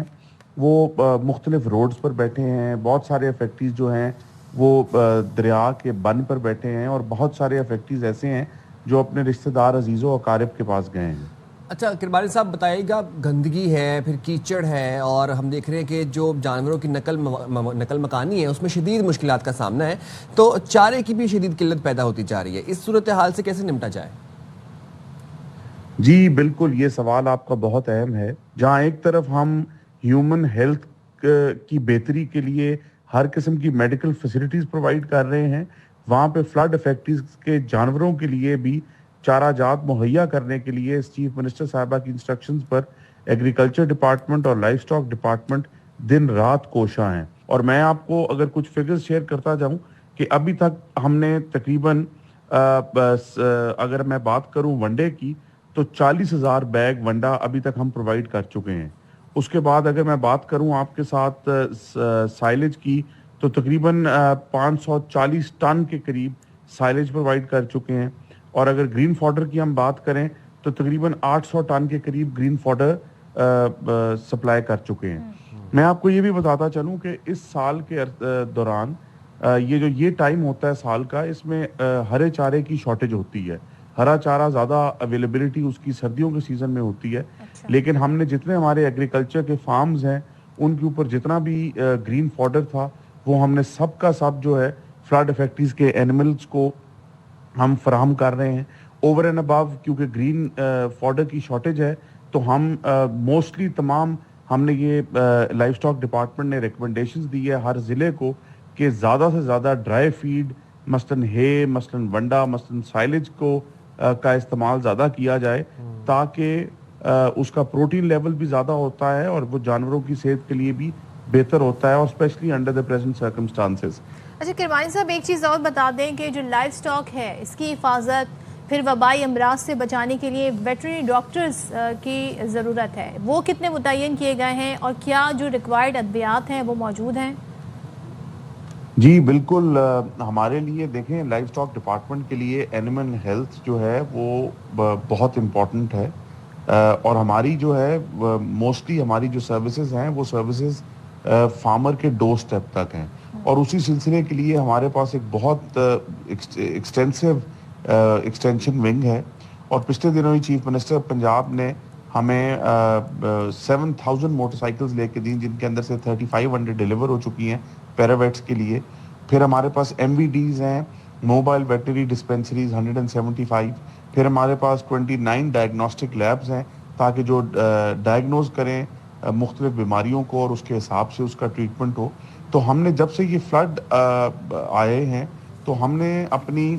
وہ مختلف روڈز پر بیٹھے ہیں, بہت سارے افیکٹیز جو ہیں وہ دریا کے بن پر بیٹھے ہیں, اور بہت سارے افیکٹیز ایسے ہیں جو اپنے رشتہ دار عزیز و اقارب کے پاس گئے ہیں. اچھا کرباری صاحب بتائیے گا, گندگی ہے, پھر کیچڑ ہے, اور ہم دیکھ رہے ہیں کہ جو جانوروں کی نقل مکانی ہے اس میں شدید مشکلات کا سامنا ہے, تو چارے کی بھی شدید قلت پیدا ہوتی جا رہی ہے. اس صورتحال سے کیسے نمٹا جائے؟ جی بالکل, یہ سوال آپ کا بہت اہم ہے. جہاں ایک طرف ہم ہیومن ہیلتھ کی بہتری کے لیے ہر قسم کی میڈیکل فیسلٹیز پرووائڈ کر رہے ہیں, وہاں پہ فلڈ افیکٹیز کے جانوروں کے لیے بھی چارہ جات مہیا کرنے کے لیے چیف منسٹر صاحبہ کی انسٹرکشنز پر ایگریکلچر ڈپارٹمنٹ اور لائف سٹاک ڈپارٹمنٹ دن رات کوشاں ہیں. اور میں آپ کو اگر کچھ فگرز شیئر کرتا جاؤں کہ ابھی تک ہم نے تقریباً اگر میں بات کروں ونڈے کی تو 40,000 بیگ ونڈا ابھی تک ہم پرووائڈ کر چکے ہیں. اس کے بعد اگر میں بات کروں آپ کے ساتھ سائلج کی تو تقریباً 540 ٹن کے قریب سائلج پرووائڈ کر چکے ہیں. اور اگر گرین فوڈر کی ہم بات کریں تو تقریباً 800 ٹن کے قریب گرین فوڈر سپلائی کر چکے ہیں. میں آپ کو یہ بھی بتاتا چلوں کہ اس سال کے دوران یہ ٹائم ہوتا ہے سال کا, اس میں ہرے چارے کی شارٹیج ہوتی ہے. ہرا چارہ زیادہ اویلیبلٹی اس کی سردیوں کے سیزن میں ہوتی ہے. لیکن ہم نے جتنے ہمارے ایگریکلچر کے فارمز ہیں ان کے اوپر جتنا بھی گرین فوڈر تھا وہ ہم نے سب کا سب جو ہے فلڈ افیکٹیز کے اینیملز کو ہم فراہم کر رہے ہیں. اوور اینڈ ابو کیونکہ گرین فوڈر کی شارٹیج ہے تو ہم موسٹلی تمام ہم نے یہ لائف سٹاک ڈپارٹمنٹ نے ریکمنڈیشنز دی ہے ہر ضلع کو کہ زیادہ سے زیادہ ڈرائی فیڈ مثلاً ہے, مثلاً ونڈا, مثلاً سائلج کا استعمال زیادہ کیا جائے تاکہ اس کا پروٹین لیول بھی زیادہ ہوتا ہے اور وہ جانوروں کی صحت کے لیے بھی بہتر ہوتا ہے, اور especially under the present circumstances. اچھا کرمانی صاحب ایک چیز اور بتا دیں کہ جو لائف سٹاک ہے اس کی حفاظت پھر وبائی امراض سے بچانے کے لیے ویٹرنری ڈاکٹرز کی ضرورت ہے, وہ کتنے متعین کیے گئے ہیں اور کیا جو ریکوائرڈ ادویات ہیں وہ موجود ہیں؟ جی بالکل, ہمارے لیے دیکھیں لائف سٹاک ڈپارٹمنٹ کے لیے اینیمل ہیلتھ جو ہے وہ بہت امپورٹنٹ ہے, اور ہماری جو ہے موسٹلی ہماری جو سروسز ہیں وہ سروسز فارمر کے ڈور سٹیپ تک ہیں. اور اسی سلسلے کے لیے ہمارے پاس ایک بہت ایکسٹینسو ایکسٹینشن ونگ ہے, اور پچھلے دنوں ہی چیف منسٹر پنجاب نے ہمیں 7,000 موٹر سائیکلز لے کے دیں جن کے اندر سے 3,500 ڈیلیور ہو چکی ہیں پیراویٹس کے لیے. پھر ہمارے پاس MVDs ہیں, موبائل ویٹنری ڈسپینسریز 175. پھر ہمارے پاس 29 ڈائگنوسٹک لیبز ہیں تاکہ جو ڈائگنوز کریں مختلف بیماریوں کو اور اس کے حساب سے اس کا ٹریٹمنٹ ہو. تو ہم نے جب سے یہ فلڈ آئے ہیں تو ہم نے اپنی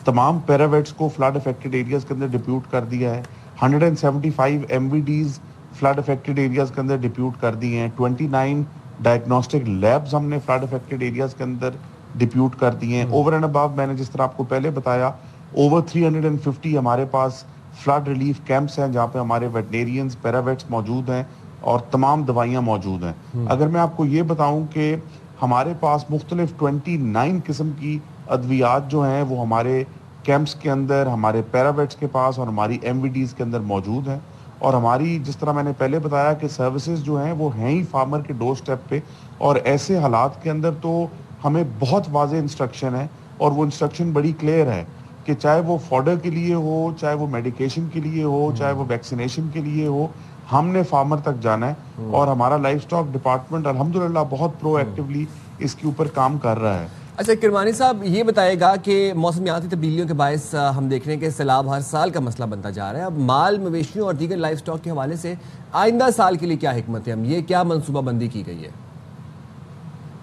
تمام پیراویٹس کو فلڈ افیکٹڈ ایریاز کے اندر ڈپیوٹ کر دیا ہے. 175 MVDs فلڈ افیکٹڈ ایریاز کے اندر ڈپیوٹ کر دی ہیں. 29 ڈائگنوسٹک لیبز ہم نے فلڈ افیکٹڈ ایریاز کے اندر ڈپیوٹ کر دی ہیں. اوور اینڈ ابو میں نے جس طرح آپ کو پہلے بتایا اوور 350 ہمارے پاس فلڈ ریلیف کیمپس ہیں جہاں پہ ہمارے ویٹنیرینز پیراویٹس موجود ہیں اور تمام دوائیاں موجود ہیں. اگر میں آپ کو یہ بتاؤں کہ ہمارے پاس مختلف 29 قسم کی ادویات جو ہیں وہ ہمارے کیمپس کے اندر, ہمارے پیراویٹس کے پاس اور ہماری MVDs کے اندر موجود ہیں. اور ہماری جس طرح میں نے پہلے بتایا کہ سروسز جو ہیں وہ ہیں ہی فارمر کے ڈور سٹیپ پہ, اور ایسے حالات کے اندر تو ہمیں بہت واضح انسٹرکشن ہے, اور وہ انسٹرکشن بڑی کلیئر ہے کہ چاہے وہ فوڈر کے لیے ہو, چاہے وہ میڈیکیشن کے لیے ہو, چاہے وہ ویکسینیشن کے لیے ہو, ہم نے فارمر تک جانا ہے. اور ہمارا لائف سٹاک ڈپارٹمنٹ الحمدللہ بہت پرو ایکٹیولی اس کے اوپر کام کر رہا ہے. اچھا کرمانی صاحب یہ بتائے گا کہ موسمیاتی تبدیلیوں کے باعث ہم دیکھ رہے ہیں کہ سیلاب ہر سال کا مسئلہ بنتا جا رہا ہے. اب مال مویشیوں اور دیگر لائف سٹاک کے حوالے سے آئندہ سال کے لیے کیا حکمت ہے, یہ کیا منصوبہ بندی کی گئی ہے؟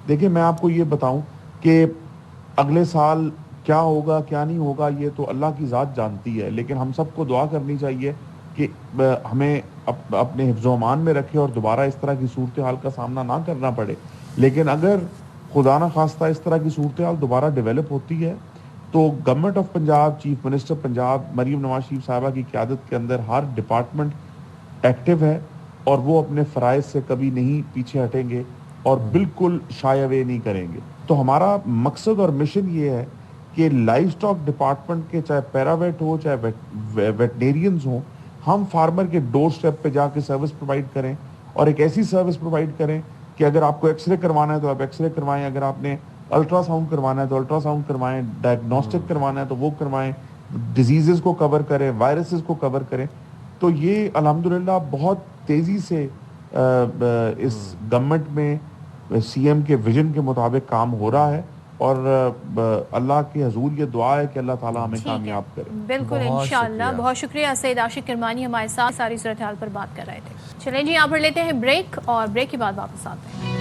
دیکھیں میں آپ کو یہ بتاؤں کہ اگلے سال کیا ہوگا کیا نہیں ہوگا یہ تو اللہ کی ذات جانتی ہے, لیکن ہم سب کو دعا کرنی چاہیے کہ ہمیں اپنے حفظ و امان میں رکھے اور دوبارہ اس طرح کی صورتحال کا سامنا نہ کرنا پڑے. لیکن اگر خدا نہ خواستہ اس طرح کی صورتحال دوبارہ ڈیولپ ہوتی ہے تو government of Punjab, chief minister Punjab Maryam Nawaz Sharif صاحبہ کی قیادت کے اندر ہر ڈپارٹمنٹ ایکٹیو ہے اور وہ اپنے فرائض سے کبھی نہیں پیچھے ہٹیں گے اور بالکل شائے اوے نہیں کریں گے. تو ہمارا مقصد اور مشن یہ ہے کہ لائف سٹاک ڈپارٹمنٹ کے چاہے پیراویٹ ہو چاہے ویٹنیرینز ہوں, ہم فارمر کے ڈور سٹیپ پہ جا کے سروس پرووائڈ کریں اور ایک ایسی سروس پرووائڈ کریں کہ اگر آپ کو ایکس رے کروانا ہے تو آپ ایکس رے کروائیں, اگر آپ نے الٹرا ساؤنڈ کروانا ہے تو الٹرا ساؤنڈ کروائیں, ڈائگنوسٹک کروانا ہے تو وہ کروائیں, ڈیزیزز کو کور کریں, وائرسز کو کور کریں. تو یہ الحمدللہ بہت تیزی سے اس گورنمنٹ میں سی ایم کے ویژن کے مطابق کام ہو رہا ہے اور اللہ کے حضور یہ دعا ہے کہ اللہ تعالیٰ ہمیں کامیاب کرے. بالکل انشاءاللہ. بہت شکریہ سید عاشق کرمانی ہمارے ساتھ ساری صورتحال پر بات کر رہے تھے. چلیں جی یہاں پر لیتے ہیں بریک اور بریک کے بعد واپس آتے ہیں.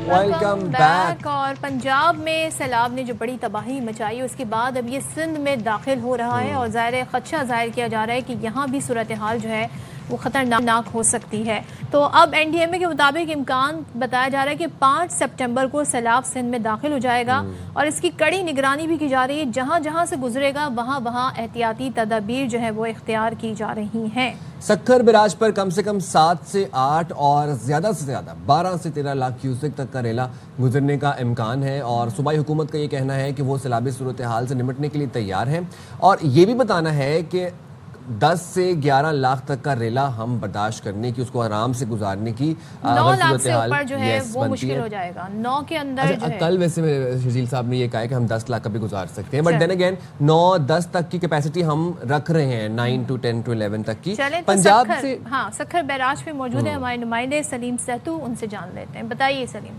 Welcome back. اور پنجاب میں سیلاب نے جو بڑی تباہی مچائی اس کے بعد اب یہ سندھ میں داخل ہو رہا ہے اور ظاہر خدشہ ظاہر کیا جا رہا ہے کہ یہاں بھی صورتحال جو ہے وہ خطرناک ہو سکتی ہے. تو اب این ڈی ایم اے کے مطابق امکان بتایا جا رہا ہے کہ 5 سپٹمبر کو سیلاب سندھ میں داخل ہو جائے گا اور اس کی کڑی نگرانی بھی کی جا رہی ہے. جہاں جہاں سے گزرے گا وہاں وہاں احتیاطی تدابیر جو ہے وہ اختیار کی جا رہی ہیں. سکھر بیراج پر کم سے کم 7 سے 8 اور زیادہ سے زیادہ 12 سے 13 لاکھ کیوسک تک کا ریلا گزرنے کا امکان ہے اور صوبائی حکومت کا یہ کہنا ہے کہ وہ سیلابی صورتحال سے نمٹنے کے لیے تیار ہیں اور یہ بھی بتانا ہے کہ 10 سے 11 لاکھ تک کا ریلا ہم برداشت کرنے کی, اس کو آرام سے گزارنے کی 9 لاکھ سے اوپر جو ہے وہ مشکل ہو جائے گا. 9 کے اندر جو ہے کل ویسے شجیل صاحب نے یہ کہا ہے کہ ہم 10 لاکھ کا بھی گزار سکتے ہیں, بٹ دین اگین 9-10 تک کی کیپیسٹی ہم رکھ رہے ہیں, 9 to 10 to 11 تک کی. پنجاب سے ہاں سکھر بیراج پہ موجود ہیں ہمارے نمائندے سلیم سہتو, ان سے جان لیتے ہیں. بتائیے سلیم.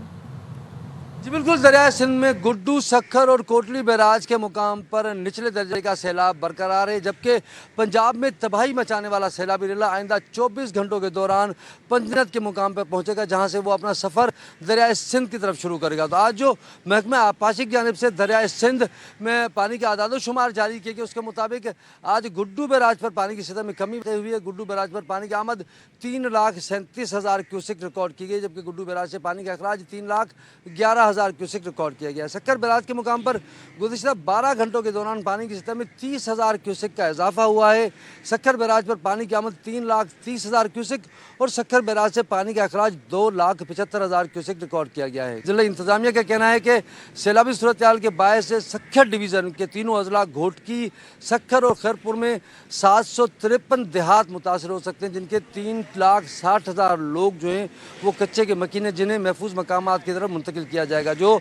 جی بالکل, دریائے سندھ میں گڈو, سکھر اور کوٹلی بیراج کے مقام پر نچلے درجے کا سیلاب برقرار ہے, جبکہ پنجاب میں تباہی مچانے والا سیلابی ریلا آئندہ 24 گھنٹوں کے دوران پنجنت کے مقام پر پہنچے گا, جہاں سے وہ اپنا سفر دریائے سندھ کی طرف شروع کرے گا. تو آج جو محکمہ آبپاشی کی جانب سے دریائے سندھ میں پانی کا اعداد و شمار جاری کیا گیا, اس کے مطابق آج گڈو بیراج پر پانی کی سطح میں کمی ہوئی ہے. گڈو بیراج پر پانی کی آمد 3,37,000 کیوسک ریکارڈ کی گئی, جبکہ گڈو بیراج سے پانی کا اخراج 3,11,000 کیوسک ریکارڈ کیا گیا. سکھر بیراج کے مقام پر گزشتہ 12 گھنٹوں کے دوران پانی کی سطح میں 30,000 کیوسک کا اضافہ ہوا ہے. سکھر بیراج پر پانی کی آمد 3,30,000 کیوسک اور سکھر بیراج سے پانی کا اخراج 2,75,000 کیوسک ریکارڈ کیا گیا ہے. ضلع انتظامیہ کا کہنا ہے کہ سیلابی صورتحال کے باعث سکھر ڈویژن کے تینوں اضلاع گھوٹکی, سکھر اور خیرپور میں 753 دیہات متاثر ہو سکتے ہیں, جن کے 3,60,000 لوگ جو ہیں وہ کچے کے مکین ہیں, جنہیں محفوظ مقامات کی طرف منتقل کیا جائے گا. جو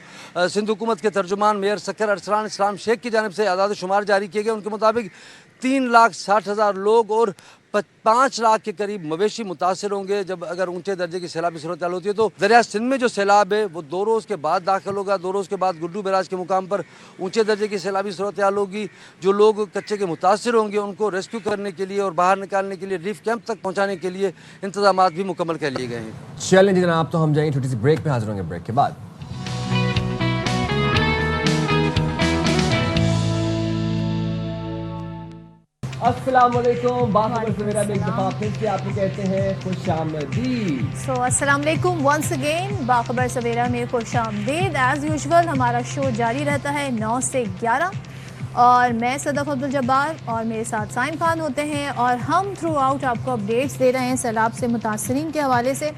سندھ حکومت کے ترجمان میئر سکھر ارسلان اسلام شیخ کی جانب سے اعداد و شمار جاری کیے گئے, ان کے مطابق 3,60,000 لوگ اور 5 لاکھ کے قریب مویشی متاثر ہوں گے. جب اگر اونچے درجے کی سیلابی صورتحال ہوتی ہے تو دریا سندھ میں جو سیلاب ہے وہ 2 روز کے بعد داخل ہوگا. 2 روز کے بعد گڈو بیراج کے مقام پر اونچے درجے کی سیلابی صورتحال ہوگی. جو لوگ کچے کے متاثر ہوں گے ان کو ریسکیو کرنے کے لیے اور باہر نکالنے کے لیے ریلیف کیمپ تک پہنچانے کے لیے انتظامات بھی مکمل کر لیے گئے ہیں. چلیں جی جناب, تو ہم جائیں گے چھوٹی سی بریک پہ, حاضر ہوں گے بریک کے بعد. السلام علیکم, باخبر سویرا میں ایک دفعہ پھر سے آپ کو کہتے ہیں خوش آمدید. السلام علیکم ونس اگین, باخبر سویرا میں خوش آمدید. ایز یوزول ہمارا شو جاری رہتا ہے 9 سے 11 اور میں صدف عبدالجبار اور میرے ساتھ سائم خان ہوتے ہیں اور ہم تھرو آؤٹ آپ کو اپڈیٹس دے رہے ہیں سیلاب سے متاثرین کے حوالے سے.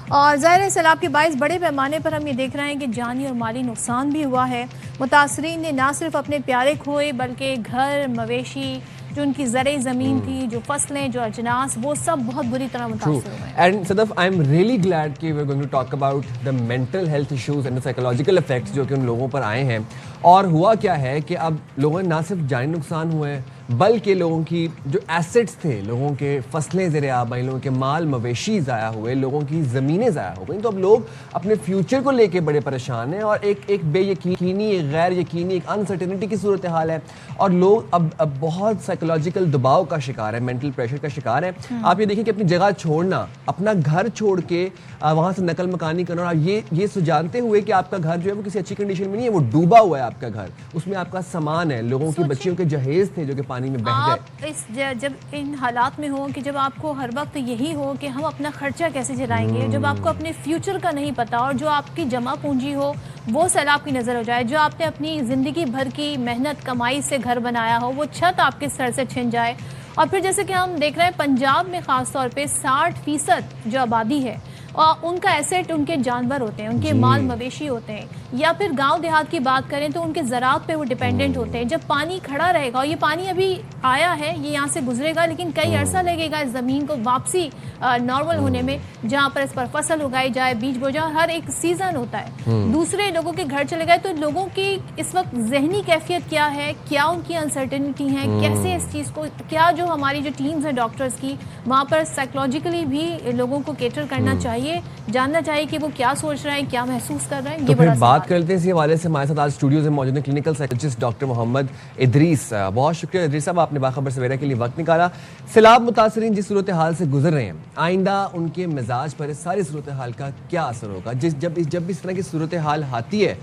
اور ظاہر ہے سیلاب کے باعث بڑے پیمانے پر ہم یہ دیکھ رہے ہیں کہ جانی اور مالی نقصان بھی ہوا ہے. متاثرین نے نہ صرف اپنے پیارے کھوئے بلکہ گھر, مویشی, جو ان کی زرعی زمین تھی, جو فصلیں, جو اجناس, وہ سب بہت بری طرح متاثر ہوئے ہیں. And Sadaf I am really glad کہ we are going to talk about the mental health issues and the psychological effects جو کہ ان لوگوں پر آئے ہیں. اور ہوا کیا ہے کہ اب لوگوں نے نہ صرف جانی نقصان ہوئے ہیں بلکہ لوگوں کی جو ایسٹس تھے، لوگوں کے فصلیں زیر آب آئیں، لوگوں کے مال مویشی ضائع ہوئے، لوگوں کی زمینیں ضائع ہو گئیں. تو اب لوگ اپنے فیوچر کو لے کے بڑے پریشان ہیں اور ایک بے یقینی، ایک غیر یقینی، ایک انسرٹینٹی کی صورتحال ہے. اور لوگ اب بہت سائیکولوجیکل دباؤ کا شکار ہے، مینٹل پریشر کا شکار ہے. آپ یہ دیکھیں کہ اپنی جگہ چھوڑنا، اپنا گھر چھوڑ کے وہاں سے نقل مکانی کرنا، اور یہ جانتے ہوئے کہ آپ کا گھر جو ہے وہ کسی اچھی کنڈیشن میں نہیں ہے، وہ ڈوبا ہوا ہے آپ کا گھر، اس میں آپ کا سامان ہے، لوگوں کی بچیوں کے جہیز تھے جو کہ پانی میں بہہ گئے. جب ان حالات میں ہو کہ جب آپ کو ہر وقت یہی ہو کہ ہم اپنا خرچہ کیسے چلائیں گے، جب آپ کو اپنے فیوچر کا نہیں پتا اور جو آپ کی جمع پونجی ہو وہ سیلاب کی نظر ہو جائے، جو آپ نے اپنی زندگی بھر کی محنت کمائی سے گھر بنایا ہو وہ چھت آپ کے سر سے چھن جائے. اور پھر جیسے کہ ہم دیکھ رہے ہیں پنجاب میں خاص طور پہ 60% جو آبادی ہے اور ان کا ایسٹ ان کے جانور ہوتے ہیں، ان کے مال مویشی ہوتے ہیں، یا پھر گاؤں دیہات کی بات کریں تو ان کے زراعت پہ وہ ڈیپینڈنٹ ہوتے ہیں. جب پانی کھڑا رہے گا، اور یہ پانی ابھی آیا ہے، یہ یہاں سے گزرے گا لیکن کئی عرصہ لگے گا اس زمین کو واپسی نارمل ہونے میں، جہاں پر اس پر فصل اگائی جائے، بیج بو جائے، ہر ایک سیزن ہوتا ہے. دوسرے لوگوں کے گھر چلے گئے تو لوگوں کی اس وقت ذہنی کیفیت کیا ہے، کیا ان کی انسرٹنٹی ہے، کیسے اس چیز کو، کیا جو ہماری جو ٹیمز ہیں ڈاکٹرز کی وہاں پر سائیکولوجیکلی بھی لوگوں کو کیٹر کرنا چاہیے، جاننا چاہیے کہ وہ کیا سوچ رہے ہیں، کیا محسوس کر رہے ہیں. تو پھر بات کرتے ہیں اسی حوالے سے. ہمارے ساتھ آج اسٹوڈیوز میں موجود ہیں کلینکل سائیکولوجسٹ ڈاکٹر محمد ادریس. بہت شکریہ ادریس صاحب، آپ نے باخبر سویرا کے لیے وقت نکالا. سیلاب متاثرین جس صورتحال سے گزر رہے ہیں، آئندہ ان کے مزاج پر اس ساری صورتحال کا کیا اثر ہوگا؟ جب اس طرح کی صورتحال آتی ہے،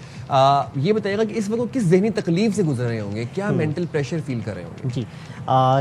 یہ بتائیے گا کہ اس وقت وہ کس ذہنی تکلیف سے گزر رہے ہوں گے، کیا مینٹل پریشر فیل کر رہے ہوں گے؟ جی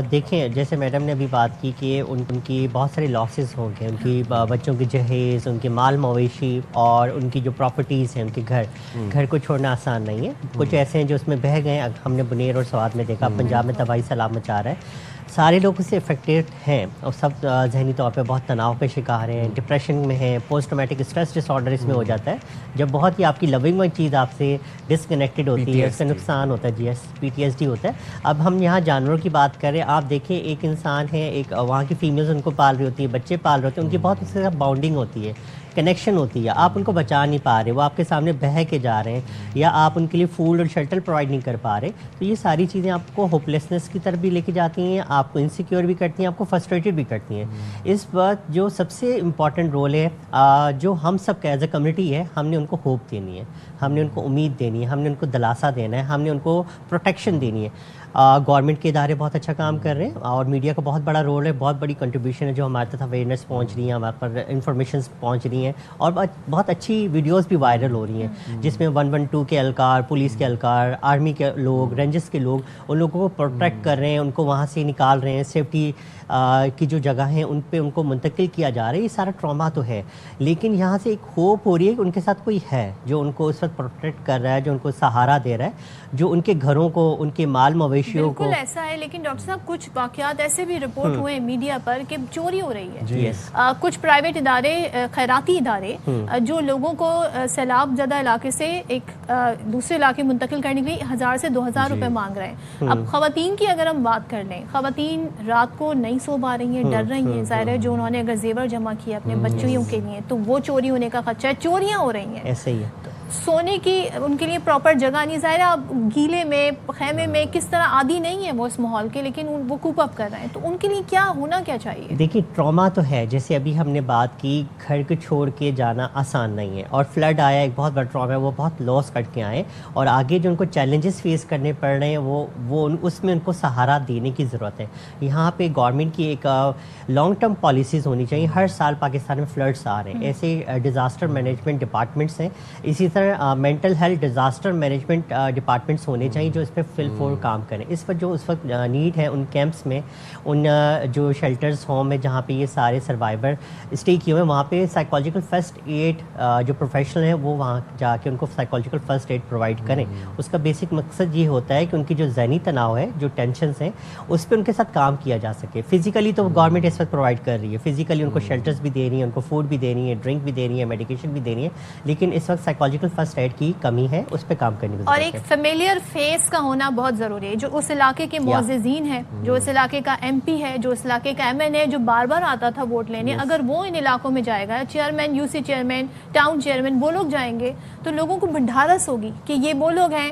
دیکھیں، جیسے میڈم نے ابھی بات کی کہ ان کی بہت سارے لاسز ہوں گے، ان کی بچوں کی جہیز، ان کے مال مویشی اور ان کی جو پراپرٹیز ہیں، ان کے گھر کو چھوڑنا آسان نہیں ہے. کچھ ایسے ہیں جو اس میں بہہ گئے. ہم نے بنیر اور سوات میں دیکھا، پنجاب میں تباہی سیلاب مچا رہا ہے. سارے لوگ اس سے افیکٹیڈ ہیں اور سب ذہنی طور پہ بہت تناؤ کے شکار ہیں، ڈپریشن میں ہیں، post traumatic stress disorder اس میں ہو جاتا ہے. جب بہت ہی آپ کی لونگ ون چیز آپ سے ڈسکنیکٹڈ ہوتی ہے، اس کا نقصان ہوتا ہے. جی ایس PTSD ہوتا ہے. اب ہم یہاں جانوروں کی بات کریں، آپ دیکھیں ایک انسان ہے، ایک وہاں کی فیمیلز ان کو پال رہی ہوتی ہے، بچے پال رہے ہوتے ہیں، ان کی بہت اس کے ساتھ باؤنڈنگ ہوتی ہے، کنیکشن ہوتی ہے. آپ ان کو بچا نہیں پا رہے، وہ آپ کے سامنے بہہ کے جا رہے ہیں، یا آپ ان کے لیے فوڈ اور شیلٹر پرووائڈ نہیں کر پا رہے. تو یہ ساری چیزیں آپ کو ہوپلیسنس کی طرف بھی لے کے جاتی ہیں، آپ کو انسیکیور بھی کرتی ہیں، آپ کو فرسٹریٹڈ بھی کرتی ہیں. اس وقت جو سب سے امپورٹنٹ رول ہے جو ہم سب کا ایز اے کمیونٹی ہے، ہم نے ان کو ہوپ دینی ہے، ہم نے ان کو امید دینی ہے، ہم نے ان کو دلاسا دینا ہے، ہم نے ان کو پروٹیکشن دینی ہے. گورنمنٹ کے ادارے بہت اچھا کام کر رہے ہیں اور میڈیا کا بہت بڑا رول ہے، بہت بڑی کنٹریبیوشن ہے جو ہمارے تک اویئرنیس پہنچ رہی ہیں، ہمارے پر انفارمیشنس پہنچ رہی ہیں اور بہت اچھی ویڈیوز بھی وائرل ہو رہی ہیں جس میں 112 کے اہلکار، پولیس کے اہلکار، آرمی کے لوگ، رینجرز کے لوگ ان لوگوں کو پروٹیکٹ کر رہے ہیں، ان کو وہاں سے نکال رہے ہیں، سیفٹی کی جو جگہ ہیں ان پہ ان کو منتقل کیا جا رہا ہے. یہ سارا ٹراما تو ہے، لیکن یہاں سے ایک ہوپ ہو رہی ہے کہ ان کے ساتھ کوئی ہے جو ان کو اس وقت پروٹیکٹ کر رہا ہے، جو ان کو سہارا دے رہا ہے، جو ان کے گھروں کو، ان کے مال مویشیوں کو. بالکل ایسا ہے. لیکن ڈاکٹر صاحب کچھ واقعات ایسے بھی رپورٹ ہوئے ہیں میڈیا پر کہ چوری ہو رہی ہے. کچھ پرائیویٹ ادارے، خیراتی ادارے جو لوگوں کو سیلاب زدہ علاقے سے ایک دوسرے علاقے منتقل کرنے کے لیے 1000 سے 2000 روپے مانگ رہے ہیں. اب خواتین کی اگر ہم بات کر لیں، خواتین رات کو نہیں سو پا رہی ہیں، ڈر رہی ہیں. ظاہر ہے جو انہوں نے اگر زیور جمع کیا اپنے بچیوں کے لیے تو وہ چوری ہونے کا خدشہ ہے. چوریاں ہو رہی ہیں، ایسے ہی ہے. سونے کی ان کے لیے پراپر جگہ نہیں. ظاہر ہے گیلے میں، خیمے میں کس طرح عادی نہیں ہے وہ اس ماحول کے، لیکن وہ کوپ اپ کر رہے ہیں. تو ان کے لیے کیا ہونا کیا چاہیے؟ دیکھیے ٹراما تو ہے، جیسے ابھی ہم نے بات کی، گھر کو چھوڑ کے جانا آسان نہیں ہے اور فلڈ آیا ایک بہت بڑا ٹراما ہے، وہ بہت لاس کٹ کے آئے اور آگے جو ان کو چیلنجز فیس کرنے پڑ رہے ہیں وہ اس میں ان کو سہارا دینے کی ضرورت ہے. یہاں پہ گورنمنٹ کی ایک لانگ ٹرم پالیسیز ہونی چاہیے. ہر سال پاکستان میں فلڈس آ رہے ہیں، ایسے ڈیزاسٹر مینجمنٹ ڈپارٹمنٹس ہیں، اسی طرح mental health disaster management departments ہونے چاہیے جو اس پہ فل فور کام کریں. اس وقت نیڈ ہے ان کیمپس میں، ان جو شیلٹرز ہوم ہے جہاں پہ یہ سارے سروائیور اسٹے کیے ہوئے ہیں، وہاں پہ سائیکولوجیکل فرسٹ ایڈ جو پروفیشنل ہیں وہ وہاں جا کے ان کو سائیکولوجیکل فرسٹ ایڈ پرووائڈ کریں. اس کا بیسک مقصد یہ ہوتا ہے کہ ان کی جو ذہنی تناؤ ہے، جو ٹینشنز ہیں، اس پہ ان کے ساتھ کام کیا جا سکے. فزیکلی تو گورنمنٹ اس وقت پرووائڈ کر رہی ہے، فزیکلی ان کو شیلٹرز بھی دے رہی ہیں، ان کو فوڈ بھی دے رہی ہیں، ڈرنک بھی دے رہی ہیں، میڈیکیشن بھی دے رہی ہیں، لیکن اس وقت سائیکولوجیکل فرسٹ ایڈ کی کمی ہے، اس پہ کام کرنے کی ضرورت ہے. اور ایک فیملیئر فیس کا ہونا بہت ضروری ہے، جو اس علاقے کے معززین ہیں، جو اس علاقے کا MP ہے، جو اس علاقے کا MN ہے، جو بار بار آتا تھا ووٹ لینے. اگر وہ ان علاقوں میں جائے گا، chairman, UC chairman, town chairman, وہ لوگ جائیں گے تو لوگوں کو ڈھارس ہوگی کہ یہ وہ لوگ ہیں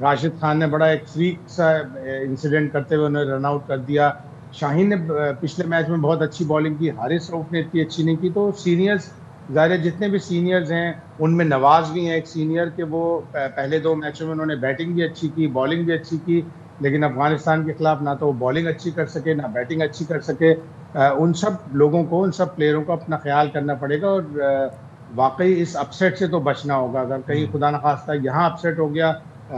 راشد خان نے بڑا ایک فریک سا انسیڈنٹ کرتے ہوئے انہیں رن آؤٹ کر دیا. شاہین نے پچھلے میچ میں بہت اچھی بالنگ کی, حارث رؤف نے اتنی اچھی نہیں کی. تو سینئرز ظاہر جتنے بھی سینئرز ہیں ان میں نواز بھی ہیں ایک سینئر کہ وہ پہلے 2 میچوں میں انہوں نے بیٹنگ بھی اچھی کی, بالنگ بھی اچھی کی, لیکن افغانستان کے خلاف نہ تو وہ بالنگ اچھی کر سکے نہ بیٹنگ اچھی کر سکے. ان سب لوگوں کو, ان سب پلیئروں کو اپنا خیال کرنا پڑے گا اور واقعی اس اپسیٹ سے تو بچنا ہوگا. اگر کہیں خدا نخواستہ یہاں اپسیٹ ہو گیا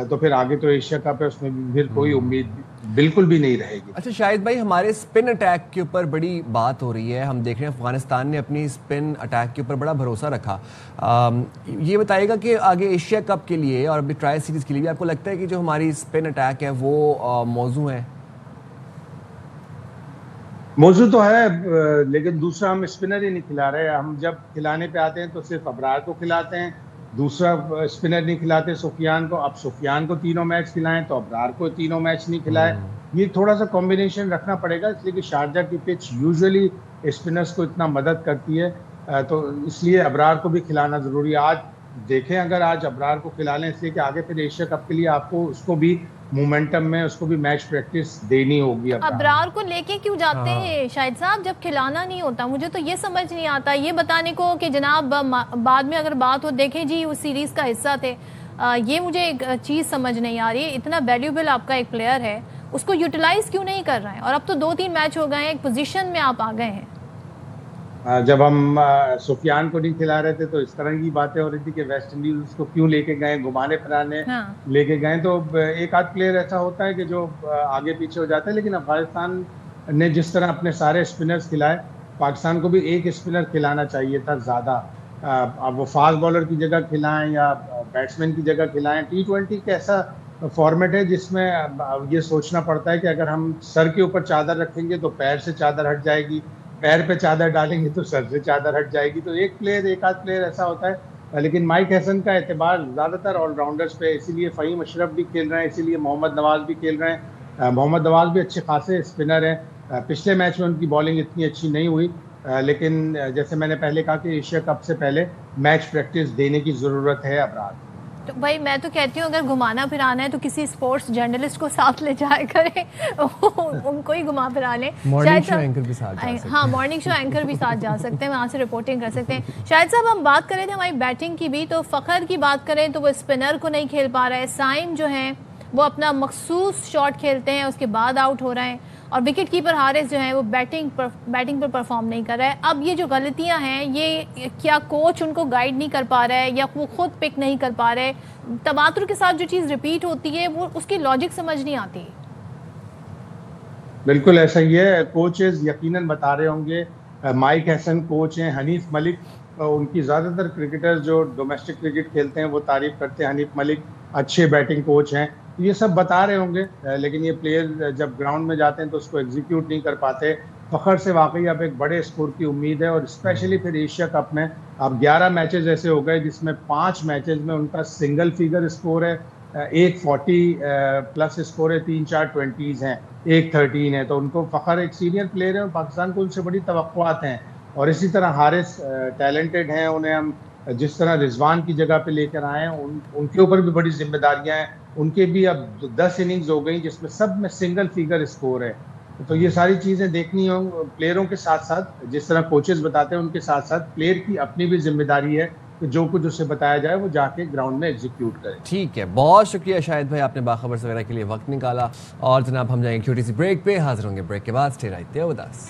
تو پھر آگے تو ایشیا کپ ہے, اس میں پھر کوئی امید بالکل بھی نہیں رہے گی. اچھا شاہد بھائی, ہمارے اسپن اٹیک کے اوپر بڑی بات ہو رہی ہے. ہم دیکھ رہے ہیں افغانستان نے اپنی اسپن اٹیک کے اوپر بڑا بھروسہ رکھا. یہ بتائیے گا کہ آگے ایشیا کپ کے لیے اور ابھی ٹرائی سیریز کے لیے بھی آپ کو لگتا ہے کہ جو ہماری اسپن اٹیک ہے وہ موضوع ہے؟ موضوع تو ہے, لیکن دوسرا ہم اسپنر ہی نہیں کھلا رہے. ہم جب کھلانے پہ آتے ہیں تو صرف ابرار کو کھلاتے ہیں, دوسرا اسپنر نہیں کھلاتے سفیان کو. اب سفیان کو 3 میچ کھلائیں تو ابرار کو 3 میچ نہیں کھلائے. یہ تھوڑا سا کمبینیشن رکھنا پڑے گا, اس لیے کہ شارجہ کی پچ یوزولی اسپنرز کو اتنا مدد کرتی ہے, تو اس لیے ابرار کو بھی کھلانا ضروری ہے. آج دیکھیں اگر آج ابرار کو کھلا لیں, اس لیے کہ آگے پھر ایشیا کپ کے لیے آپ کو اس کو بھی مومنٹم میں اس کو بھی میچ پریکٹس دینی ہوگی. ابرار کو لے کے کیوں جاتے ہیں شاہد صاحب جب کھلانا نہیں ہوتا؟ مجھے تو یہ سمجھ نہیں آتا, یہ بتانے کو کہ جناب بعد میں اگر بات ہو دیکھیں جی اس سیریز کا حصہ تھے. یہ مجھے ایک چیز سمجھ نہیں آ رہی ہے. اتنا ویلیوبل آپ کا ایک پلیئر ہے, اس کو یوٹیلائز کیوں نہیں کر رہے ہیں؟ اور اب تو 2-3 میچ ہو گئے ہیں, ایک پوزیشن میں آپ آ گئے ہیں. جب ہم سفیان کو نہیں کھلا رہے تھے تو اس طرح کی باتیں ہو رہی تھی کہ ویسٹ انڈیز اس کو کیوں لے کے گئے, گھمانے پھرانے لے کے گئے. تو ایک آدھ پلیئر ایسا ہوتا ہے کہ جو آگے پیچھے ہو جاتا ہے, لیکن افغانستان نے جس طرح اپنے سارے اسپنرز کھلائے, پاکستان کو بھی ایک اسپنر کھلانا چاہیے تھا زیادہ. اب وہ فاسٹ بالر کی جگہ کھلائیں یا بیٹسمین کی جگہ کھلائیں. T20 کا ایسا فارمیٹ ہے جس میں یہ سوچنا پڑتا ہے کہ اگر ہم سر کے اوپر چادر رکھیں گے تو پیر سے چادر ہٹ جائے گی, پیر پہ چادر ڈالیں گے تو سر سے چادر ہٹ جائے گی. تو ایک آدھ پلیئر ایسا ہوتا ہے, لیکن مائک ہیسن کا اعتبار زیادہ تر آل راؤنڈرز پہ, اسی لیے فہیم اشرف بھی کھیل رہے ہیں, اسی لیے محمد نواز بھی کھیل رہے ہیں. محمد نواز بھی اچھے خاصے اسپنر ہیں. پچھلے میچ میں ان کی بالنگ اتنی اچھی نہیں ہوئی, لیکن جیسے میں نے پہلے کہا کہ ایشیا کپ سے پہلے میچ پریکٹس دینے کی ضرورت ہے ابرار. تو بھائی میں تو کہتی ہوں اگر گھمانا پھرانا ہے تو کسی اسپورٹس جرنلسٹ کو ساتھ لے جائے کریں, ان کو ہی گھما پھرا لیں. مارننگ شو اینکر بھی ساتھ جا سکتے ہیں. ہاں مارننگ شو اینکر بھی ساتھ جا سکتے ہیں, وہاں سے رپورٹنگ کر سکتے ہیں. شاہد صاحب ہم بات کریں تھے ہماری بیٹنگ کی بھی, تو فخر کی بات کریں تو وہ اسپنر کو نہیں کھیل پا رہا ہے. سائم جو ہیں وہ اپنا مخصوص شاٹ کھیلتے ہیں, اس کے بعد آؤٹ ہو رہے ہیں, اور وکٹ کیپر حارث جو ہیں وہ بیٹنگ پر پرفارم نہیں کر رہا ہے. اب یہ جو غلطیاں ہیں یہ کیا کوچ ان کو گائیڈ نہیں کر پا رہا ہے یا وہ خود پک نہیں کر پا رہے؟ تواتر کے ساتھ جو چیز ریپیٹ ہوتی ہے وہ اس کی لاجک سمجھ نہیں آتی. بالکل ایسا ہی ہے, کوچز یقیناً بتا رہے ہوں گے. مائک ہیسن کوچ ہیں, حنیف ملک, ان کی زیادہ تر کرکٹرز جو ڈومیسٹک کرکٹ کھیلتے ہیں وہ تعریف کرتے ہیں, حنیف ملک اچھے بیٹنگ کوچ ہیں. یہ سب بتا رہے ہوں گے, لیکن یہ پلیئر جب گراؤنڈ میں جاتے ہیں تو اس کو ایگزیکیوٹ نہیں کر پاتے. فخر سے واقعی اب ایک بڑے اسکور کی امید ہے, اور اسپیشلی پھر ایشیا کپ میں اب 11 میچز ایسے ہو گئے جس میں 5 میچز میں ان کا سنگل فیگر اسکور ہے, ایک 40 پلس اسکور ہے, 3-4 20s ہیں, ایک 13 ہے. تو ان کو فخر ایک سینئر پلیئر ہے اور پاکستان کو ان سے بڑی توقعات ہیں. اور اسی طرح حارث ٹیلنٹڈ ہیں, انہیں ہم جس طرح رضوان کی جگہ پہ لے کر آئے ہیں, ان کے اوپر بھی بڑی ذمہ داریاں ہیں. ان کے بھی اب 10 اننگز ہو گئی جس میں سب میں سنگل فیگر اسکور ہے. تو یہ ساری چیزیں دیکھنی ہوں پلیئروں کے ساتھ ساتھ, جس طرح کوچز بتاتے ہیں ان کے ساتھ ساتھ پلیئر کی اپنی بھی ذمہ داری ہے کہ جو کچھ اسے بتایا جائے وہ جا کے گراؤنڈ میں ایگزیکیوٹ کرے. ٹھیک ہے, بہت شکریہ شاہد بھائی, آپ نے باخبر سویرا کے لیے وقت نکالا. اور جناب ہم جائیں گے چھوٹی سی بریک پہ, حاضر ہوں گے بریک کے بعد. Stay right there with us.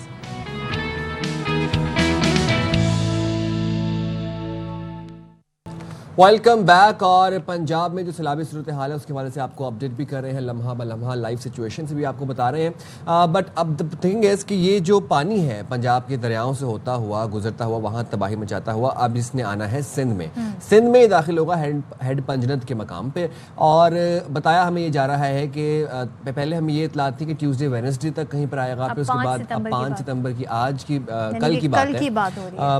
Welcome back. اور پنجاب میں جو سیلابی صورتحال ہے اس کے حوالے سے آپ کو اپڈیٹ بھی کر رہے ہیں, لمحہ بلمحہ لائیو سچویشن سے بھی آپ کو بتا رہے ہیں. بٹ اب دا تھنگ از کہ یہ جو پانی ہے پنجاب کے دریاؤں سے ہوتا ہوا گزرتا ہوا وہاں تباہی مچاتا ہوا, اب اس نے آنا ہے سندھ میں. سندھ میں داخل ہوگا ہیڈ پنجنت کے مقام پہ. اور بتایا ہمیں یہ جا رہا ہے کہ پہلے ہمیں یہ اطلاع تھی کہ ٹیوزڈے وینسڈے تک کہیں پر آئے گا, پھر اس کے بعد اب 5 ستمبر کی آج کی کل کی بات ہے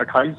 28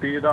13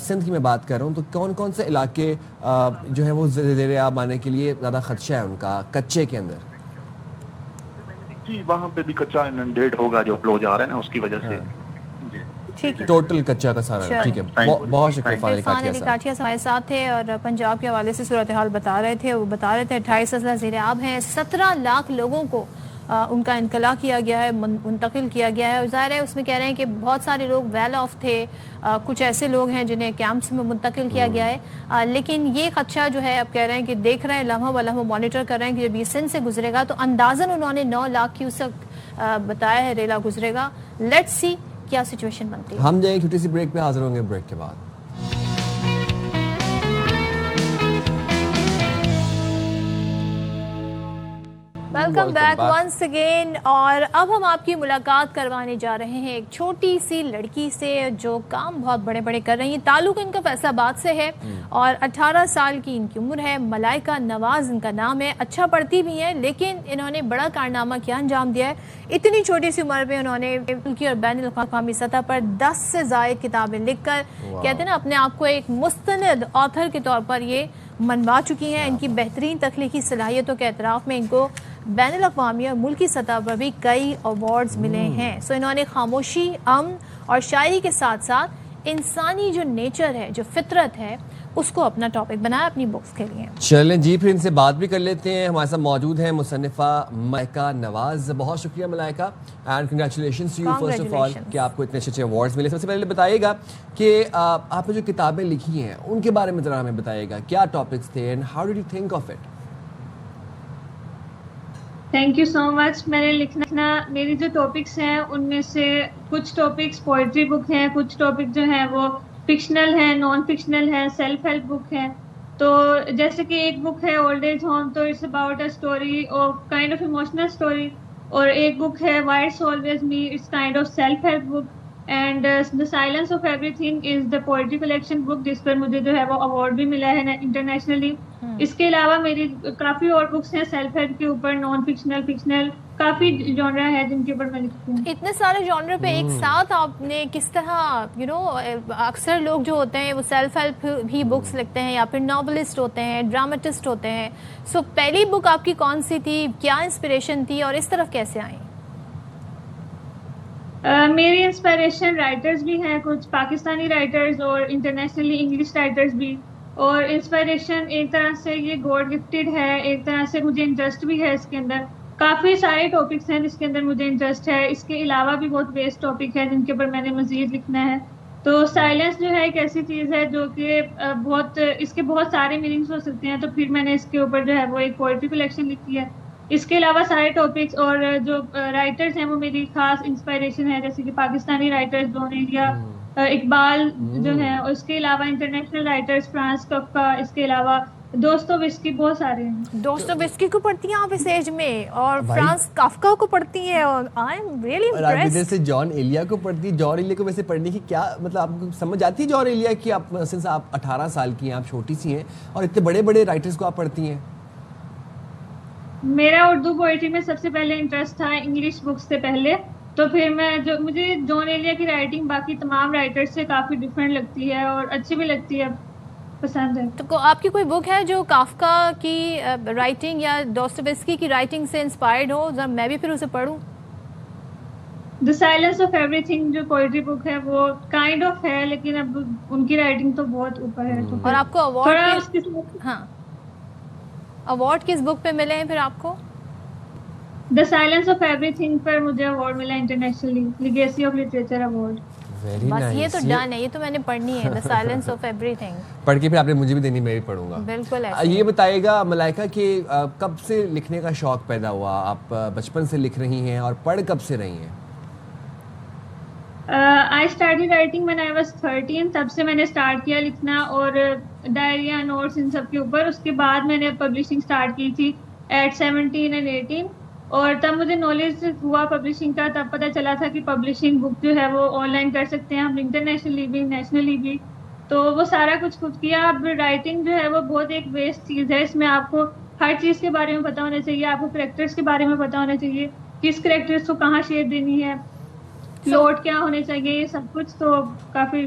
سندھ کی میں بات کر رہا ہوں، تو کون کون سے علاقے جو ہیں وہ زیر آب آنے کے لیے زیادہ خدشہ ہے ان کا کچے کے اندر؟ جی وہاں پہ بھی کچا انڈیڈ ہوگا جو فلو جا رہا ہے نا، اس کی وجہ سے ٹوٹل کچا کا سارا. ٹھیک ہے، بہت شکریہ عرفان علی کاٹھیا ہمارے ساتھ تھے اور پنجاب کے حوالے سے صورتحال بتا رہے تھے. وہ بتا رہے تھے 28 اضلاع زیر آب ہیں، 17 لاکھ لوگوں کو ان کا انخلا کیا گیا ہے، منتقل کیا گیا ہے. اور ظاہر ہے اس میں کہہ رہے ہیں کہ بہت سارے لوگ ویل آف تھے، کچھ ایسے لوگ ہیں جنہیں کیمپس میں منتقل کیا گیا ہے. لیکن یہ خدشہ جو ہے اب کہہ رہے ہیں کہ دیکھ رہے ہیں، لمحہ بلمحہ مانیٹر کر رہے ہیں کہ جب یہ سندھ سے گزرے گا تو اندازاً انہوں نے 9 لاکھ کیوسک بتایا ہے ریلا گزرے گا. لیٹس سی کیا سچویشن بنتی ہے. ہم جائیں چھوٹی سی بریک پہ، حاضر ہوں گے بریک کے بعد. Welcome back once again. اور اب ہم آپ کی ملاقات کروانے جا رہے ہیں ایک چھوٹی سی لڑکی سے جو کام بہت بڑے بڑے کر رہی ہیں. تعلق ان کا فیصل آباد سے ہے اور 18 سال کی ان کی عمر ہے. ملائکہ نواز ان کا نام ہے. اچھا پڑھتی بھی ہیں لیکن انہوں نے بڑا کارنامہ کیا انجام دیا ہے. اتنی چھوٹی سی عمر میں انہوں نے ملکی اور بین الاقوامی سطح پر 10 سے زائد کتابیں لکھ کر کہتے ہیں نا اپنے آپ کو ایک مستند آتھر کے طور پر یہ منوا چکی ہیں. ان کی بہترین تخلیقی صلاحیتوں کے اعتراف میں ان کو بین الاقوامی اور ملکی سطح پر بھی کئی ایوارڈز ملے ہیں. سو انہوں نے خاموشی، امن اور شاعری کے ساتھ ساتھ انسانی جو نیچر ہے، جو فطرت ہے، اس کو اپنا ٹاپک بنایا اپنی بکس کے لیے. چلیں جی پھر ان سے بات بھی کر لیتے ہیں. ہمارے ساتھ موجود ہیں مصنفہ ملائکہ نواز. بہت شکریہ Malaika and congratulations to you first of all کہ آپ کو اتنے اچھے ایوارڈز ملے. سب سے پہلے بتائیے گا کہ آپ نے جو کتابیں لکھی ہیں ان کے بارے میں ذرا ہمیں بتائیے گا، کیا ٹاپکس تھے and how did you think of it? Thank you so much. میں نے لکھنا میری جو ٹاپکس ہیں ان میں سے کچھ ٹاپکس پوئٹری بک ہیں، کچھ ٹاپک جو ہیں وہ فکشنل ہیں، نان فکشنل ہیں، سیلف ہیلپ بک ہیں. تو جیسے کہ ایک بک ہے اولڈ ایج ہوم، تو اٹس اباؤٹ اے اسٹوری اور کائنڈ آف ایموشنل اسٹوری. اور ایک بک ہے why it's always me, it's kind of self help book. And the silence of everything is the poetry collection book, جس پر مجھے جو ہے وہ ایوارڈ بھی ملا ہے انٹرنیشنلی. اس کے علاوہ میری کافی اور بکس ہیں سیلف ہیلپ کے اوپر، نان فکشنل، فکشنل، کافی جانرا ہے جن کے اوپر میں لکھتی ہوں. اتنے سارے جانرے پہ ایک ساتھ آپ نے کس طرح اکثر لوگ جو ہوتے ہیں وہ سیلف ہیلپ بھی بکس لکھتے ہیں یا پھر ناولسٹ ہوتے ہیں، ڈرامٹسٹ ہوتے ہیں. سو پہلی بک آپ کی کون سی تھی، کیا انسپریشن تھی اور اس طرف کیسے آئیں؟ میری انسپائریشن رائٹرز بھی ہیں، کچھ پاکستانی رائٹرز اور انٹرنیشنلی انگلش رائٹرز بھی. اور انسپائریشن ایک طرح سے یہ گاڈ گفٹیڈ ہے، ایک طرح سے مجھے انٹرسٹ بھی ہے اس کے اندر. کافی سارے ٹاپکس ہیں جس کے اندر مجھے انٹرسٹ ہے. اس کے علاوہ بھی بہت ویسٹ ٹاپک ہے جن کے اوپر میں نے مزید لکھنا ہے. تو سائلنس جو ہے ایک ایسی چیز ہے جو کہ اس کے بہت سارے میننگس ہو سکتے ہیں. تو پھر میں نے اس کے اوپر جو ہے وہ ایک پوئٹری کلیکشن لکھی ہے. اس کے علاوہ سارے ٹاپکس اور جو رائٹرز ہیں وہ میری خاص انسپائریشن ہے، جیسے کہ پاکستانی رائٹرز جون ایلیا، اقبال جو ہیں، اور اس کے علاوہ انٹرنیشنل رائٹرز فرانس کافکا، اس کے علاوہ دوستویسکی، بہت سارے ہیں. دوستویسکی کو پڑھتی ہیں آپ اس ایج میں اور فرانس کافکا کو پڑھتی ہیں، اور آئی ایم ریئلی امپریسڈ. ادھر سے جان ایلیا کو پڑھتی ہے. جان ایلیا کو ویسے پڑھنے کی کیا مطلب آپ کو سمجھ آتی ہے جان ایلیا کی؟ آپ سنس آپ 18 سال کی ہیں، آپ چھوٹی سی ہیں اور اتنے بڑے بڑے رائٹرز کو آپ پڑھتی ہیں. میرا اردو پوئٹری میں سب سے پہلے انٹرسٹ تھا انگلش بکس سے پہلے. تو پھر مجھے جون ایلیا کی رائٹنگ باقی تمام رائٹر سے کافی ڈفرینٹ لگتی ہے اور اچھی بھی لگتی ہے، پسند ہے. تو آپ کی کوئی بک ہے جو کافکا کی رائٹنگ یا دوستویسکی کی رائٹنگ سے انسپائرڈ ہو، ذرا میں بھی پھر اسے پڑھوں؟ دا سائلنس آف ایوری تھنگ جو پوئٹری بک ہے وہ کائنڈ آف ہے، لیکن اب ان کی رائٹنگ تو بہت اوپر ہے. اور آپ کو ایوارڈ کس بک پہ ملے ہیں پھر آپ کو؟ دا سائلنس آف ایوری تھنگ پر مجھے ایوارڈ ملا internationally, legacy of literature award. بس یہ تو ڈن ہے، یہ تو میں نے پڑھنی ہے، دا سائلنس آف ایوری تھنگ. پڑھ کے پھر آپ نے مجھے بھی دینی، میں بھی پڑھوں گا. بالکل. یہ بتائیے گا ملائکہ کہ کب سے لکھنے کا شوق پیدا ہوا؟ آپ بچپن سے لکھ رہی ہیں اور پڑھ کب سے رہی ہیں؟ I started writing when I was 13. تب سے میں نے اسٹارٹ کیا لکھنا اور ڈائریاں، نوٹس، ان سب کے اوپر. اس کے بعد میں نے پبلشنگ اسٹارٹ کی تھی ایٹ 17 and 18. اور تب مجھے نالج ہوا پبلشنگ کا، تب پتہ چلا تھا کہ پبلشنگ بک جو ہے وہ آن لائن کر سکتے ہیں ہم، انٹرنیشنلی بھی نیشنلی بھی. تو وہ سارا کچھ خود کیا. اب رائٹنگ جو ہے وہ بہت ایک ویسٹ چیز ہے. اس میں آپ کو ہر چیز کے بارے میں پتہ ہونا چاہیے، آپ کو کریکٹرس کے بارے میں پتہ ہونا چاہیے، کس کریکٹرس کو کہاں شیپ دینی ہے، پلاٹ کیا ہونے چاہیے، یہ سب کچھ. تو کافی